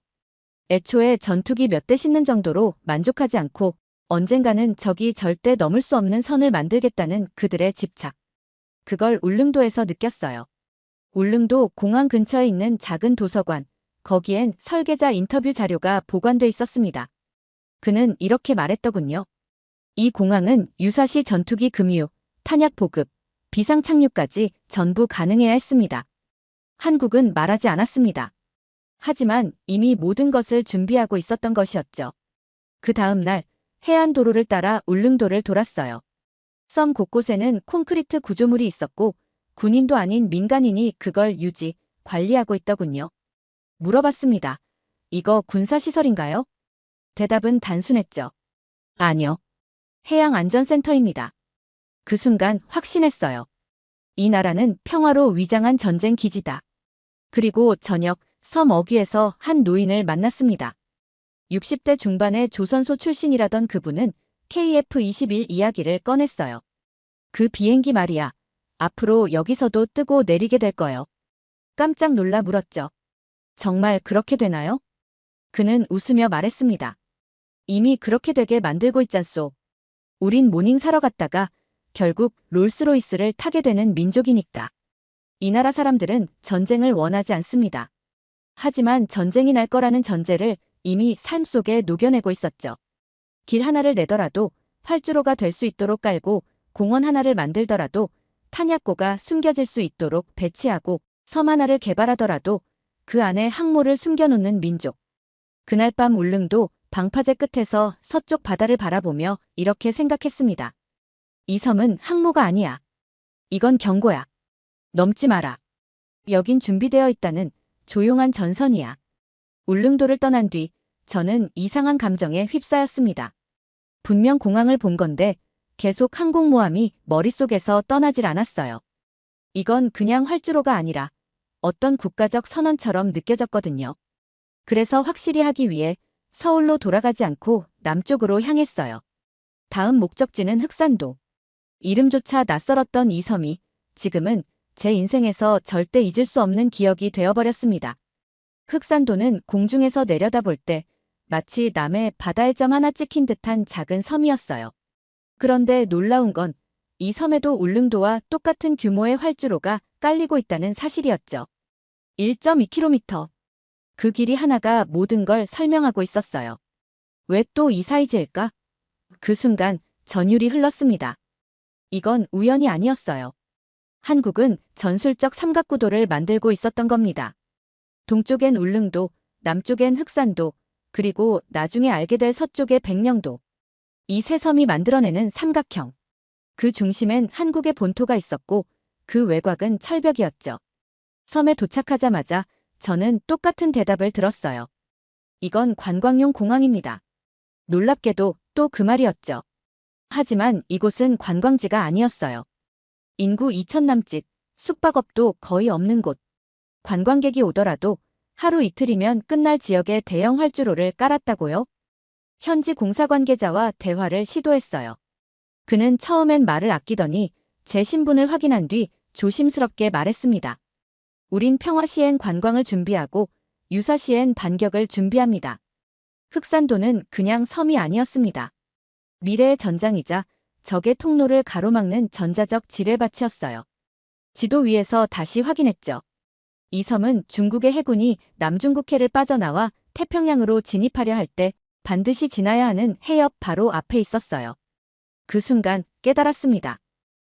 Speaker 1: 애초에 전투기 몇 대 싣는 정도로 만족하지 않고 언젠가는 적이 절대 넘을 수 없는 선을 만들겠다는 그들의 집착. 그걸 울릉도에서 느꼈어요. 울릉도 공항 근처에 있는 작은 도서관, 거기엔 설계자 인터뷰 자료가 보관돼 있었습니다. 그는 이렇게 말했더군요. 이 공항은 유사시 전투기 금유, 탄약 보급, 비상 착륙까지 전부 가능해야 했습니다. 한국은 말하지 않았습니다. 하지만 이미 모든 것을 준비하고 있었던 것이었죠. 그 다음 날 해안도로를 따라 울릉도를 돌았어요. 섬 곳곳에는 콘크리트 구조물이 있었고 군인도 아닌 민간인이 그걸 유지, 관리하고 있더군요. 물어봤습니다. 이거 군사시설인가요? 대답은 단순했죠. 아니요. 해양안전센터입니다. 그 순간 확신했어요. 이 나라는 평화로 위장한 전쟁 기지다. 그리고 저녁 섬 어귀에서 한 노인을 만났습니다. 60대 중반의 조선소 출신이라던 그분은 KF-21 이야기를 꺼냈어요. 그 비행기 말이야. 앞으로 여기서도 뜨고 내리게 될 거요. 깜짝 놀라 물었죠. 정말 그렇게 되나요? 그는 웃으며 말했습니다. 이미 그렇게 되게 만들고 있잖소. 우린 모닝 사러 갔다가 결국 롤스로이스를 타게 되는 민족이니까. 이 나라 사람들은 전쟁을 원하지 않습니다. 하지만 전쟁이 날 거라는 전제를 이미 삶 속에 녹여내고 있었죠. 길 하나를 내더라도 활주로가 될 수 있도록 깔고 공원 하나를 만들더라도 탄약고가 숨겨질 수 있도록 배치하고 섬 하나를 개발하더라도 그 안에 항모를 숨겨놓는 민족. 그날 밤 울릉도 방파제 끝에서 서쪽 바다를 바라보며 이렇게 생각했습니다. 이 섬은 항모가 아니야. 이건 경고야. 넘지 마라. 여긴 준비되어 있다는 조용한 전선이야. 울릉도를 떠난 뒤 저는 이상한 감정에 휩싸였습니다. 분명 공항을 본 건데 계속 항공모함이 머릿속에서 떠나질 않았어요. 이건 그냥 활주로가 아니라 어떤 국가적 선언처럼 느껴졌거든요. 그래서 확실히 하기 위해 서울로 돌아가지 않고 남쪽으로 향했어요. 다음 목적지는 흑산도. 이름조차 낯설었던 이 섬이 지금은 제 인생에서 절대 잊을 수 없는 기억이 되어버렸습니다. 흑산도는 공중에서 내려다볼 때 마치 남해 바다의 점 하나 찍힌 듯한 작은 섬이었어요. 그런데 놀라운 건 이 섬에도 울릉도와 똑같은 규모의 활주로가 깔리고 있다는 사실이었죠. 1.2km. 그 길이 하나가 모든 걸 설명하고 있었어요. 왜 또 이 사이즈일까? 그 순간 전율이 흘렀습니다. 이건 우연이 아니었어요. 한국은 전술적 삼각구도를 만들고 있었던 겁니다. 동쪽엔 울릉도, 남쪽엔 흑산도, 그리고 나중에 알게 될 서쪽의 백령도. 이 세 섬이 만들어내는 삼각형. 그 중심엔 한국의 본토가 있었고 그 외곽은 철벽이었죠. 섬에 도착하자마자 저는 똑같은 대답을 들었어요. 이건 관광용 공항입니다. 놀랍게도 또 그 말이었죠. 하지만 이곳은 관광지가 아니었어요. 인구 2천 남짓, 숙박업도 거의 없는 곳. 관광객이 오더라도 하루 이틀이면 끝날 지역에 대형 활주로를 깔았다고요? 현지 공사 관계자와 대화를 시도했어요. 그는 처음엔 말을 아끼더니 제 신분을 확인한 뒤 조심스럽게 말했습니다. 우린 평화시엔 관광을 준비하고 유사시엔 반격을 준비합니다. 흑산도는 그냥 섬이 아니었습니다. 미래의 전장이자 적의 통로를 가로막는 전자적 지뢰밭이었어요. 지도 위에서 다시 확인했죠. 이 섬은 중국의 해군이 남중국해를 빠져나와 태평양으로 진입하려 할 때 반드시 지나야 하는 해협 바로 앞에 있었어요. 그 순간 깨달았습니다.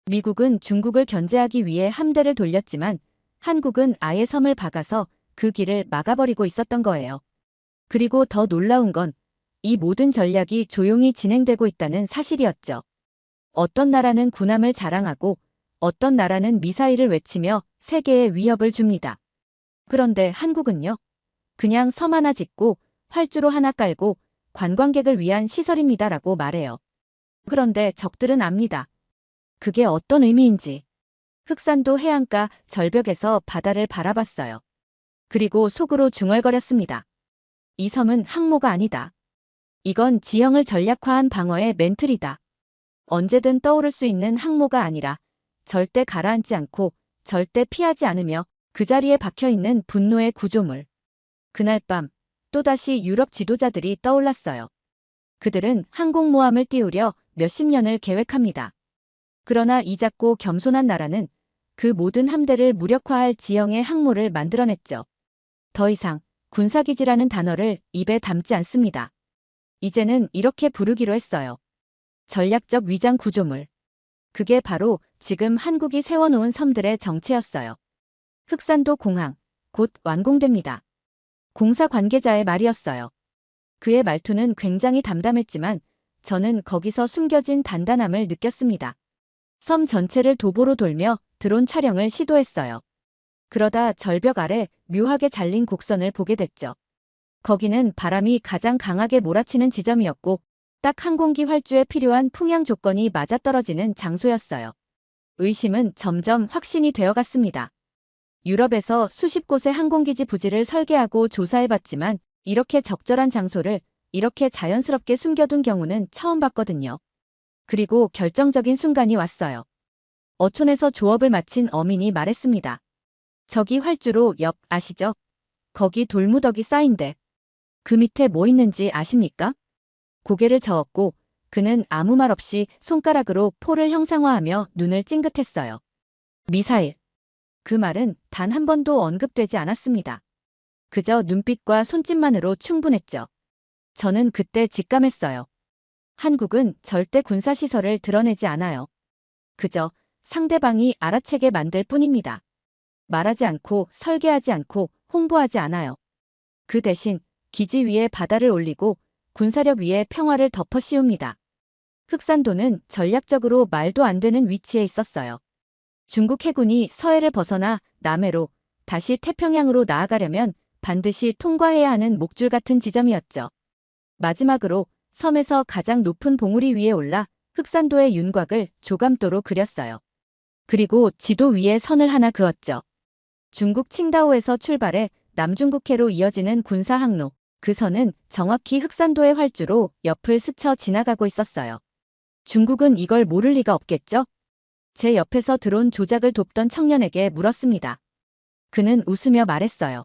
Speaker 1: 미국은 중국을 견제하기 위해 함대를 돌렸지만 한국은 아예 섬을 박아서 그 길을 막아버리고 있었던 거예요. 그리고 더 놀라운 건 이 모든 전략이 조용히 진행되고 있다는 사실이었죠. 어떤 나라는 군함을 자랑하고 어떤 나라는 미사일을 외치며 세계에 위협을 줍니다. 그런데 한국은요? 그냥 섬 하나 짓고 활주로 하나 깔고 관광객을 위한 시설입니다라고 말해요. 그런데 적들은 압니다. 그게 어떤 의미인지. 흑산도 해안가 절벽에서 바다를 바라봤어요. 그리고 속으로 중얼거렸습니다. 이 섬은 항모가 아니다. 이건 지형을 전략화한 방어의 멘틀이다. 언제든 떠오를 수 있는 항모가 아니라 절대 가라앉지 않고 절대 피하지 않으며 그 자리에 박혀있는 분노의 구조물. 그날 밤 또다시 유럽 지도자들이 떠올랐어요. 그들은 항공모함을 띄우려 몇십 년을 계획합니다. 그러나 이 작고 겸손한 나라는 그 모든 함대를 무력화할 지형의 항모를 만들어냈죠. 더 이상 군사기지라는 단어를 입에 담지 않습니다. 이제는 이렇게 부르기로 했어요. 전략적 위장 구조물. 그게 바로 지금 한국이 세워놓은 섬들의 정체였어요. 흑산도 공항, 곧 완공됩니다. 공사 관계자의 말이었어요. 그의 말투는 굉장히 담담했지만 저는 거기서 숨겨진 단단함을 느꼈습니다. 섬 전체를 도보로 돌며 드론 촬영을 시도했어요. 그러다 절벽 아래 묘하게 잘린 곡선을 보게 됐죠. 거기는 바람이 가장 강하게 몰아치는 지점이었고 딱 항공기 활주에 필요한 풍향 조건이 맞아떨어지는 장소였어요. 의심은 점점 확신이 되어갔습니다. 유럽에서 수십 곳의 항공기지 부지를 설계하고 조사해봤지만 이렇게 적절한 장소를 이렇게 자연스럽게 숨겨둔 경우는 처음 봤거든요. 그리고 결정적인 순간이 왔어요. 어촌에서 조업을 마친 어민이 말했습니다. 저기 활주로 옆 아시죠? 거기 돌무더기 쌓인데 그 밑에 뭐 있는지 아십니까? 고개를 저었고 그는 아무 말 없이 손가락으로 포를 형상화하며 눈을 찡긋했어요. 미사일. 그 말은 단 한 번도 언급되지 않았습니다. 그저 눈빛과 손짓만으로 충분했죠. 저는 그때 직감했어요. 한국은 절대 군사시설을 드러내지 않아요. 그저 상대방이 알아채게 만들 뿐입니다. 말하지 않고 설계하지 않고 홍보하지 않아요. 그 대신 기지 위에 바다를 올리고 군사력 위에 평화를 덮어 씌웁니다. 흑산도는 전략적으로 말도 안 되는 위치에 있었어요. 중국 해군이 서해를 벗어나 남해로 다시 태평양으로 나아가려면 반드시 통과해야 하는 목줄 같은 지점이었죠. 마지막으로 섬에서 가장 높은 봉우리 위에 올라 흑산도의 윤곽을 조감도로 그렸어요. 그리고 지도 위에 선을 하나 그었죠. 중국 칭다오에서 출발해 남중국해로 이어지는 군사 항로. 그 선은 정확히 흑산도의 활주로 옆을 스쳐 지나가고 있었어요. 중국은 이걸 모를 리가 없겠죠? 제 옆에서 드론 조작을 돕던 청년에게 물었습니다. 그는 웃으며 말했어요.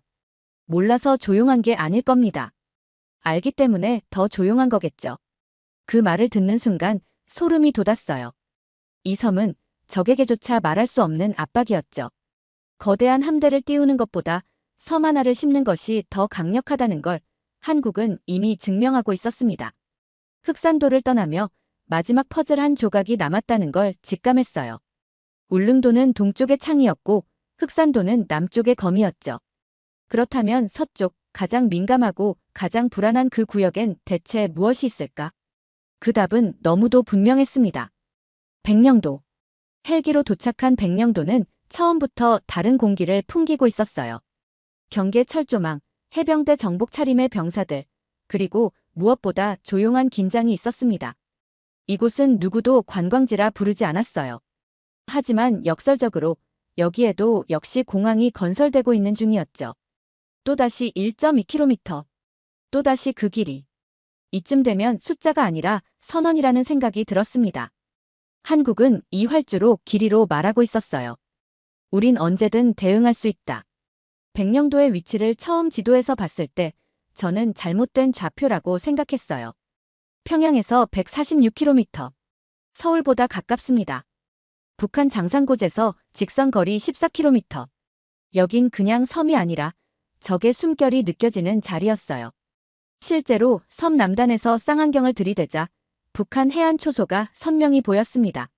Speaker 1: 몰라서 조용한 게 아닐 겁니다. 알기 때문에 더 조용한 거겠죠. 그 말을 듣는 순간 소름이 돋았어요. 이 섬은 적에게조차 말할 수 없는 압박이었죠. 거대한 함대를 띄우는 것보다 섬 하나를 씹는 것이 더 강력하다는 걸 한국은 이미 증명하고 있었습니다. 흑산도를 떠나며 마지막 퍼즐 한 조각이 남았다는 걸 직감했어요. 울릉도는 동쪽의 창이었고 흑산도는 남쪽의 검이었죠. 그렇다면 서쪽, 가장 민감하고 가장 불안한 그 구역엔 대체 무엇이 있을까? 그 답은 너무도 분명했습니다. 백령도. 헬기로 도착한 백령도는 처음부터 다른 공기를 풍기고 있었어요. 경계 철조망, 해병대 정복 차림의 병사들, 그리고 무엇보다 조용한 긴장이 있었습니다. 이곳은 누구도 관광지라 부르지 않았어요. 하지만 역설적으로 여기에도 역시 공항이 건설되고 있는 중이었죠. 또다시 1.2km. 또다시 그 길이. 이쯤 되면 숫자가 아니라 선원이라는 생각이 들었습니다. 한국은 이 활주로 길이로 말하고 있었어요. 우린 언제든 대응할 수 있다. 백령도의 위치를 처음 지도에서 봤을 때 저는 잘못된 좌표라고 생각했어요. 평양에서 146km. 서울보다 가깝습니다. 북한 장산고지에서 직선 거리 14km. 여긴 그냥 섬이 아니라 적의 숨결이 느껴지는 자리였어요. 실제로 섬 남단에서 쌍안경을 들이대자 북한 해안 초소가 선명히 보였습니다.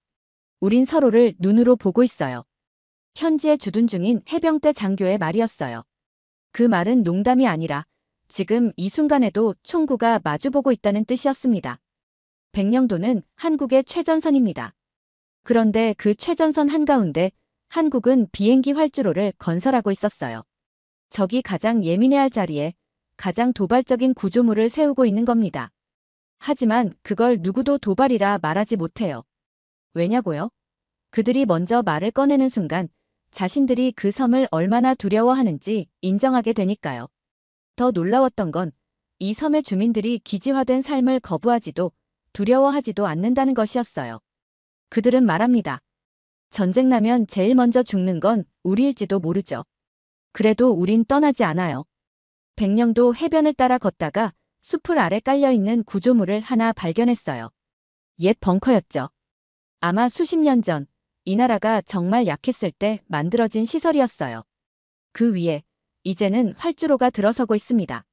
Speaker 1: 우린 서로를 눈으로 보고 있어요. 현지에 주둔 중인 해병대 장교의 말이었어요. 그 말은 농담이 아니라 지금 이 순간에도 총구가 마주보고 있다는 뜻이었습니다. 백령도는 한국의 최전선입니다. 그런데 그 최전선 한가운데 한국은 비행기 활주로를 건설하고 있었어요. 적이 가장 예민해할 자리에 가장 도발적인 구조물을 세우고 있는 겁니다. 하지만 그걸 누구도 도발이라 말하지 못해요. 왜냐고요? 그들이 먼저 말을 꺼내는 순간 자신들이 그 섬을 얼마나 두려워하는지 인정하게 되니까요. 더 놀라웠던 건 이 섬의 주민들이 기지화된 삶을 거부하지도 두려워하지도 않는다는 것이었어요. 그들은 말합니다. 전쟁 나면 제일 먼저 죽는 건 우리일지도 모르죠. 그래도 우린 떠나지 않아요. 백령도 해변을 따라 걷다가 숲을 아래 깔려있는 구조물을 하나 발견했어요. 옛 벙커였죠. 아마 수십 년 전 이 나라가 정말 약했을 때 만들어진 시설이었어요. 그 위에 이제는 활주로가 들어서고 있습니다.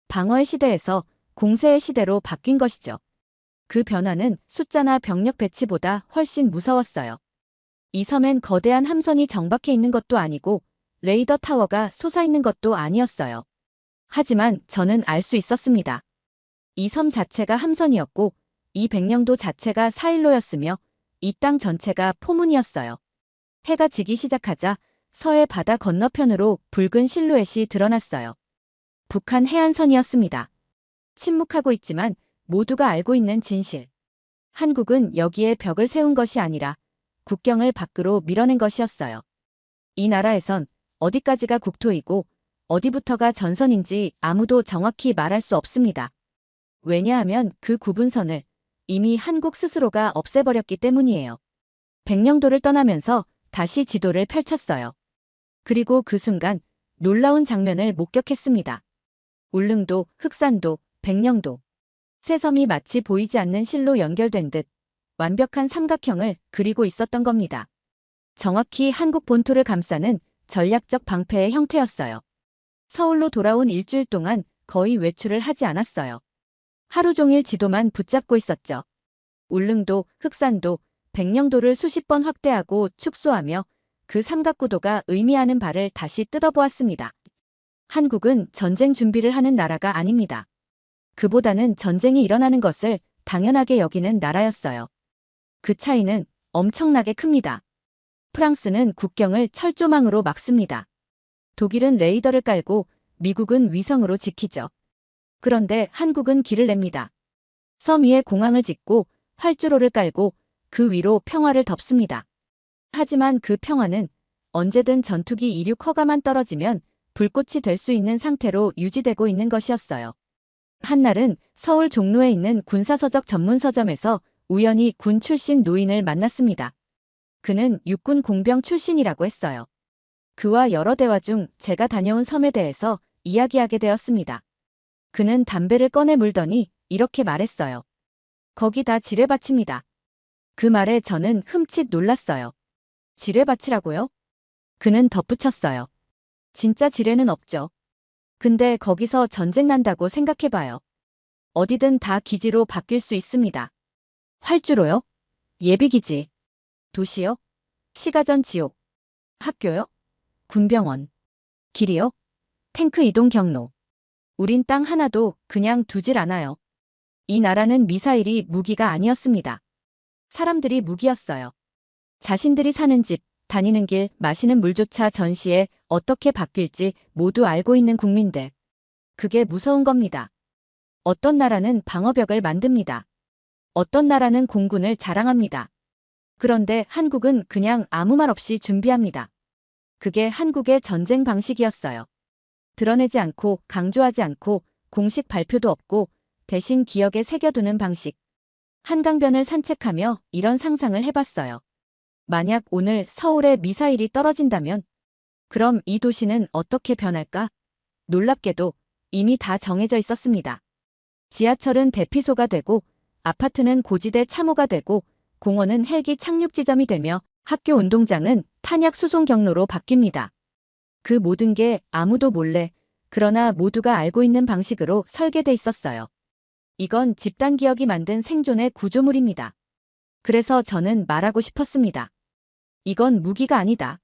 Speaker 1: 방어의 시대에서 공세의 시대로 바뀐 것이죠. 그 변화는 숫자나 병력 배치보다 훨씬 무서웠어요. 이 섬엔 거대한 함선이 정박해 있는 것도 아니고 레이더 타워가 솟아있는 것도 아니었어요. 하지만 저는 알 수 있었습니다. 이 섬 자체가 함선이었고 이 백령도 자체가 사일로였으며 이 땅 전체가 포문이었어요. 해가 지기 시작하자 서해 바다 건너편으로 붉은 실루엣이 드러났어요. 북한 해안선이었습니다. 침묵하고 있지만 모두가 알고 있는 진실. 한국은 여기에 벽을 세운 것이 아니라 국경을 밖으로 밀어낸 것이었어요. 이 나라에선 어디까지가 국토이고 어디부터가 전선인지 아무도 정확히 말할 수 없습니다. 왜냐하면 그 구분선을 이미 한국 스스로가 없애버렸기 때문이에요. 백령도를 떠나면서 다시 지도를 펼쳤어요. 그리고 그 순간 놀라운 장면을 목격했습니다. 울릉도, 흑산도, 백령도. 세 섬이 마치 보이지 않는 실로 연결된 듯 완벽한 삼각형을 그리고 있었던 겁니다. 정확히 한국 본토를 감싸는 전략적 방패의 형태였어요. 서울로 돌아온 일주일 동안 거의 외출을 하지 않았어요. 하루 종일 지도만 붙잡고 있었죠. 울릉도, 흑산도, 백령도를 수십 번 확대하고 축소하며 그 삼각구도가 의미하는 바를 다시 뜯어보았습니다. 한국은 전쟁 준비를 하는 나라가 아닙니다. 그보다는 전쟁이 일어나는 것을 당연하게 여기는 나라였어요. 그 차이는 엄청나게 큽니다. 프랑스는 국경을 철조망으로 막습니다. 독일은 레이더를 깔고 미국은 위성으로 지키죠. 그런데 한국은 길을 냅니다. 섬 위에 공항을 짓고 활주로를 깔고 그 위로 평화를 덮습니다. 하지만 그 평화는 언제든 전투기 이륙 허가만 떨어지면 불꽃이 될 수 있는 상태로 유지되고 있는 것이었어요. 한날은 서울 종로에 있는 군사서적 전문 서점에서 우연히 군 출신 노인을 만났습니다. 그는 육군 공병 출신이라고 했어요. 그와 여러 대화 중 제가 다녀온 섬에 대해서 이야기하게 되었습니다. 그는 담배를 꺼내 물더니 이렇게 말했어요. 거기 다 지뢰밭입니다. 그 말에 저는 흠칫 놀랐어요. 지뢰밭이라고요? 그는 덧붙였어요. 진짜 지뢰는 없죠. 근데 거기서 전쟁 난다고 생각해봐요. 어디든 다 기지로 바뀔 수 있습니다. 활주로요? 예비기지. 도시요? 시가전 지옥. 학교요? 군병원. 길이요? 탱크 이동 경로. 우린 땅 하나도 그냥 두질 않아요. 이 나라는 미사일이 무기가 아니었습니다. 사람들이 무기였어요. 자신들이 사는 집, 다니는 길, 마시는 물조차 전시에 어떻게 바뀔지 모두 알고 있는 국민들. 그게 무서운 겁니다. 어떤 나라는 방어벽을 만듭니다. 어떤 나라는 공군을 자랑합니다. 그런데 한국은 그냥 아무 말 없이 준비합니다. 그게 한국의 전쟁 방식이었어요. 드러내지 않고 강조하지 않고 공식 발표도 없고 대신 기억에 새겨두는 방식. 한강변을 산책하며 이런 상상을 해봤어요. 만약 오늘 서울에 미사일이 떨어진다면 그럼 이 도시는 어떻게 변할까? 놀랍게도 이미 다 정해져 있었습니다. 지하철은 대피소가 되고 아파트는 고지대 참호가 되고 공원은 헬기 착륙 지점이 되며 학교 운동장은 탄약 수송 경로로 바뀝니다. 그 모든 게 아무도 몰래 그러나 모두가 알고 있는 방식으로 설계돼 있었어요. 이건 집단 기억이 만든 생존의 구조물입니다. 그래서 저는 말하고 싶었습니다. 이건 무기가 아니다.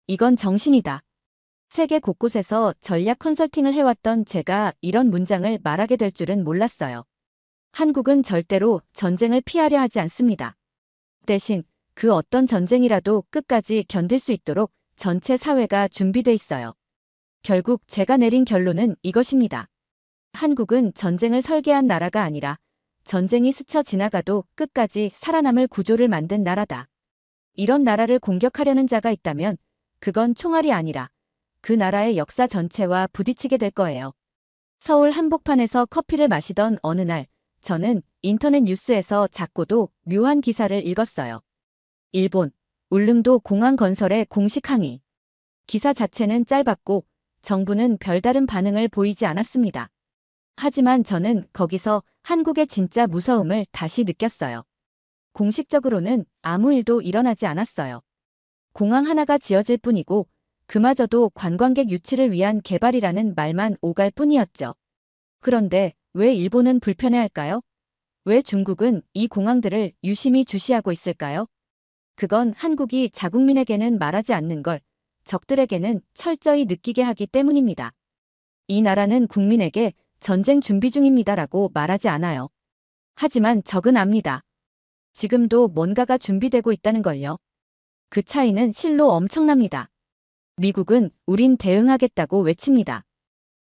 Speaker 1: 이건 정신이다. 세계 곳곳에서 전략 컨설팅을 해왔던 제가 이런 문장을 말하게 될 줄은 몰랐어요. 한국은 절대로 전쟁을 피하려 하지 않습니다. 대신 그 어떤 전쟁이라도 끝까지 견딜 수 있도록 전체 사회가 준비돼 있어요. 결국 제가 내린 결론은 이것입니다. 한국은 전쟁을 설계한 나라가 아니라 전쟁이 스쳐 지나가도 끝까지 살아남을 구조를 만든 나라다. 이런 나라를 공격하려는 자가 있다면 그건 총알이 아니라 그 나라의 역사 전체와 부딪히게 될 거예요. 서울 한복판에서 커피를 마시던 어느 날 저는 인터넷 뉴스에서 작고도 묘한 기사를 읽었어요. 일본, 울릉도 공항 건설의 공식 항의. 기사 자체는 짧았고 정부는 별다른 반응을 보이지 않았습니다. 하지만 저는 거기서 한국의 진짜 무서움을 다시 느꼈어요. 공식적으로는 아무 일도 일어나지 않았어요. 공항 하나가 지어질 뿐이고 그마저도 관광객 유치를 위한 개발이라는 말만 오갈 뿐이었죠. 그런데 왜 일본은 불편해할까요? 왜 중국은 이 공항들을 유심히 주시하고 있을까요? 그건 한국이 자국민에게는 말하지 않는 걸 적들에게는 철저히 느끼게 하기 때문입니다. 이 나라는 국민에게 전쟁 준비 중입니다라고 말하지 않아요. 하지만 적은 압니다. 지금도 뭔가가 준비되고 있다는 걸요. 그 차이는 실로 엄청납니다. 미국은 우린 대응하겠다고 외칩니다.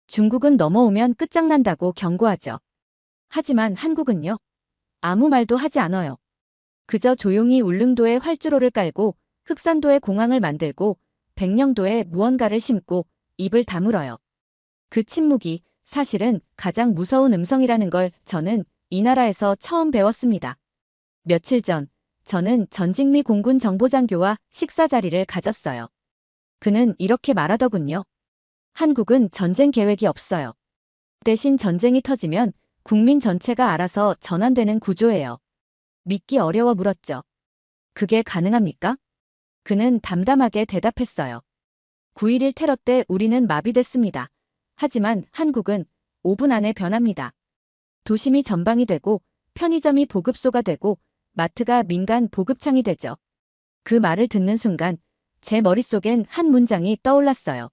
Speaker 1: 중국은 넘어오면 끝장난다고 경고하죠. 하지만 한국은요? 아무 말도 하지 않아요. 그저 조용히 울릉도에 활주로를 깔고 흑산도에 공항을 만들고 백령도에 무언가를 심고 입을 다물어요. 그 침묵이 사실은 가장 무서운 음성이라는 걸 저는 이 나라에서 처음 배웠습니다. 며칠 전 저는 전직미 공군 정보장교와 식사 자리를 가졌어요. 그는 이렇게 말하더군요. 한국은 전쟁 계획이 없어요. 대신 전쟁이 터지면 국민 전체가 알아서 전환되는 구조예요. 믿기 어려워 물었죠. 그게 가능합니까? 그는 담담하게 대답했어요. 9.11 테러 때 우리는 마비됐습니다. 하지만 한국은 5분 안에 변합니다. 도심이 전방이 되고 편의점이 보급소가 되고 마트가 민간 보급창이 되죠. 그 말을 듣는 순간 제 머릿속엔 한 문장이 떠올랐어요.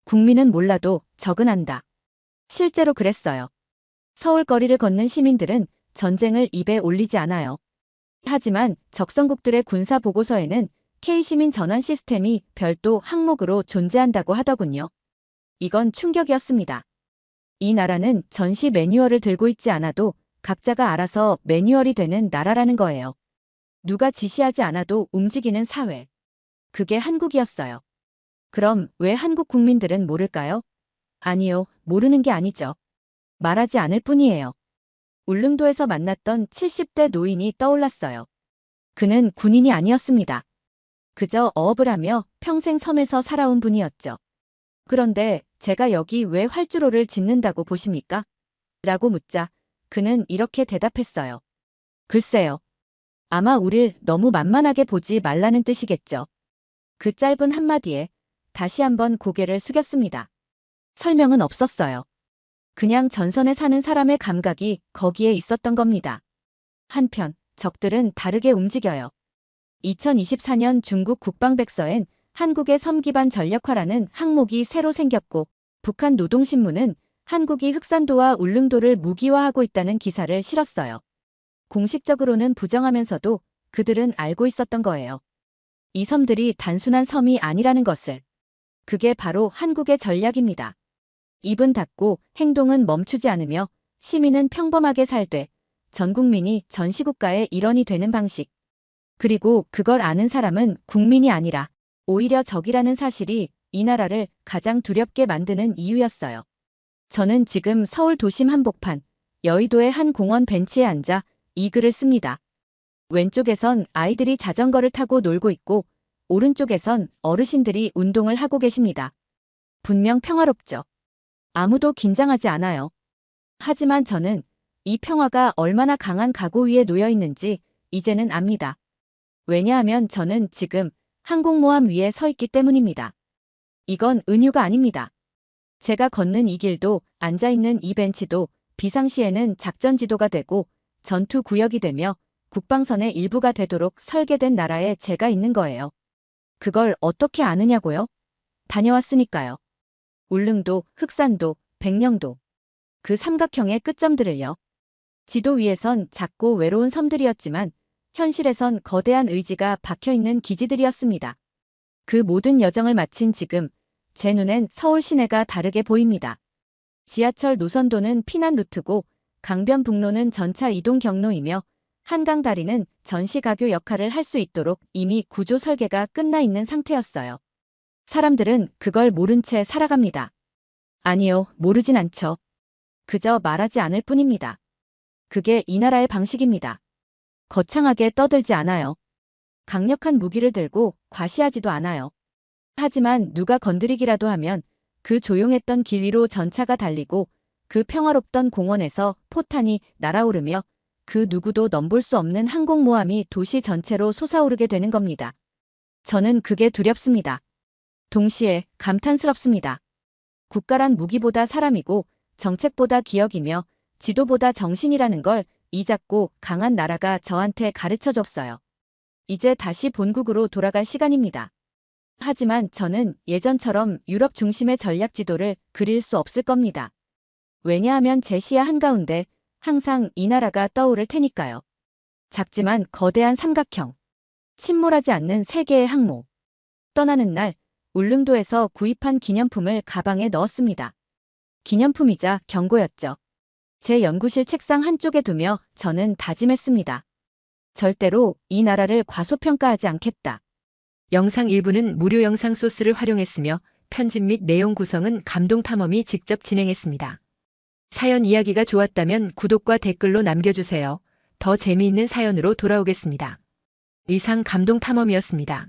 Speaker 1: 국민은 몰라도 적은 안다. 실제로 그랬어요. 서울 거리를 걷는 시민들은 전쟁을 입에 올리지 않아요. 하지만 적성국들의 군사 보고서에는 K시민 전환 시스템이 별도 항목으로 존재한다고 하더군요. 이건 충격이었습니다. 이 나라는 전시 매뉴얼을 들고 있지 않아도 각자가 알아서 매뉴얼이 되는 나라라는 거예요. 누가 지시하지 않아도 움직이는 사회. 그게 한국이었어요. 그럼 왜 한국 국민들은 모를까요? 아니요, 모르는 게 아니죠. 말하지 않을 뿐이에요. 울릉도에서 만났던 70대 노인이 떠올랐어요. 그는 군인이 아니었습니다. 그저 어업을 하며 평생 섬에서 살아온 분이었죠. 그런데 제가 여기 왜 활주로를 짓는다고 보십니까? 라고 묻자 그는 이렇게 대답했어요. 글쎄요. 아마 우릴 너무 만만하게 보지 말라는 뜻이겠죠. 그 짧은 한마디에 다시 한번 고개를 숙였습니다. 설명은 없었어요. 그냥 전선에 사는 사람의 감각이 거기에 있었던 겁니다. 한편 적들은 다르게 움직여요. 2024년 중국 국방백서엔 한국의 섬 기반 전력화라는 항목이 새로 생겼고 북한 노동신문은 한국이 흑산도와 울릉도를 무기화하고 있다는 기사를 실었어요. 공식적으로는 부정하면서도 그들은 알고 있었던 거예요. 이 섬들이 단순한 섬이 아니라는 것을. 그게 바로 한국의 전략입니다. 입은 닫고 행동은 멈추지 않으며 시민은 평범하게 살되 전 국민이 전시국가의 일원이 되는 방식. 그리고 그걸 아는 사람은 국민이 아니라 오히려 적이라는 사실이 이 나라를 가장 두렵게 만드는 이유였어요. 저는 지금 서울 도심 한복판, 여의도의 한 공원 벤치에 앉아 이 글을 씁니다. 왼쪽에선 아이들이 자전거를 타고 놀고 있고, 오른쪽에선 어르신들이 운동을 하고 계십니다. 분명 평화롭죠. 아무도 긴장하지 않아요. 하지만 저는 이 평화가 얼마나 강한 각오 위에 놓여 있는지 이제는 압니다. 왜냐하면 저는 지금 항공모함 위에 서 있기 때문입니다. 이건 은유가 아닙니다. 제가 걷는 이 길도 앉아있는 이 벤치도 비상시에는 작전 지도가 되고 전투 구역이 되며 국방선의 일부가 되도록 설계된 나라에 제가 있는 거예요. 그걸 어떻게 아느냐고요? 다녀왔으니까요. 울릉도, 흑산도, 백령도. 그 삼각형의 끝점들을요. 지도 위에선 작고 외로운 섬들이었지만 현실에선 거대한 의지가 박혀있는 기지들이었습니다. 그 모든 여정을 마친 지금 제 눈엔 서울 시내가 다르게 보입니다. 지하철 노선도는 피난 루트고 강변북로는 전차 이동 경로이며 한강 다리는 전시가교 역할을 할 수 있도록 이미 구조 설계가 끝나 있는 상태였어요. 사람들은 그걸 모른 채 살아갑니다. 아니요, 모르진 않죠. 그저 말하지 않을 뿐입니다. 그게 이 나라의 방식입니다. 거창하게 떠들지 않아요. 강력한 무기를 들고 과시하지도 않아요. 하지만 누가 건드리기라도 하면 그 조용했던 길 위로 전차가 달리고 그 평화롭던 공원에서 포탄이 날아오르며 그 누구도 넘볼 수 없는 항공모함이 도시 전체로 솟아오르게 되는 겁니다. 저는 그게 두렵습니다. 동시에 감탄스럽습니다. 국가란 무기보다 사람이고 정책보다 기억이며 지도보다 정신이라는 걸 이 작고 강한 나라가 저한테 가르쳐줬어요. 이제 다시 본국으로 돌아갈 시간입니다. 하지만 저는 예전처럼 유럽 중심의 전략 지도를 그릴 수 없을 겁니다. 왜냐하면 제 시야 한가운데 항상 이 나라가 떠오를 테니까요. 작지만 거대한 삼각형. 침몰하지 않는 세계의 항모. 떠나는 날 울릉도에서 구입한 기념품을 가방에 넣었습니다. 기념품이자 경고였죠. 제 연구실 책상 한쪽에 두며 저는 다짐했습니다. 절대로 이 나라를 과소평가하지 않겠다.
Speaker 2: 영상 일부는 무료 영상 소스를 활용했으며 편집 및 내용 구성은 감동탐험이 직접 진행했습니다. 사연 이야기가 좋았다면 구독과 댓글로 남겨주세요. 더 재미있는 사연으로 돌아오겠습니다. 이상 감동탐험이었습니다.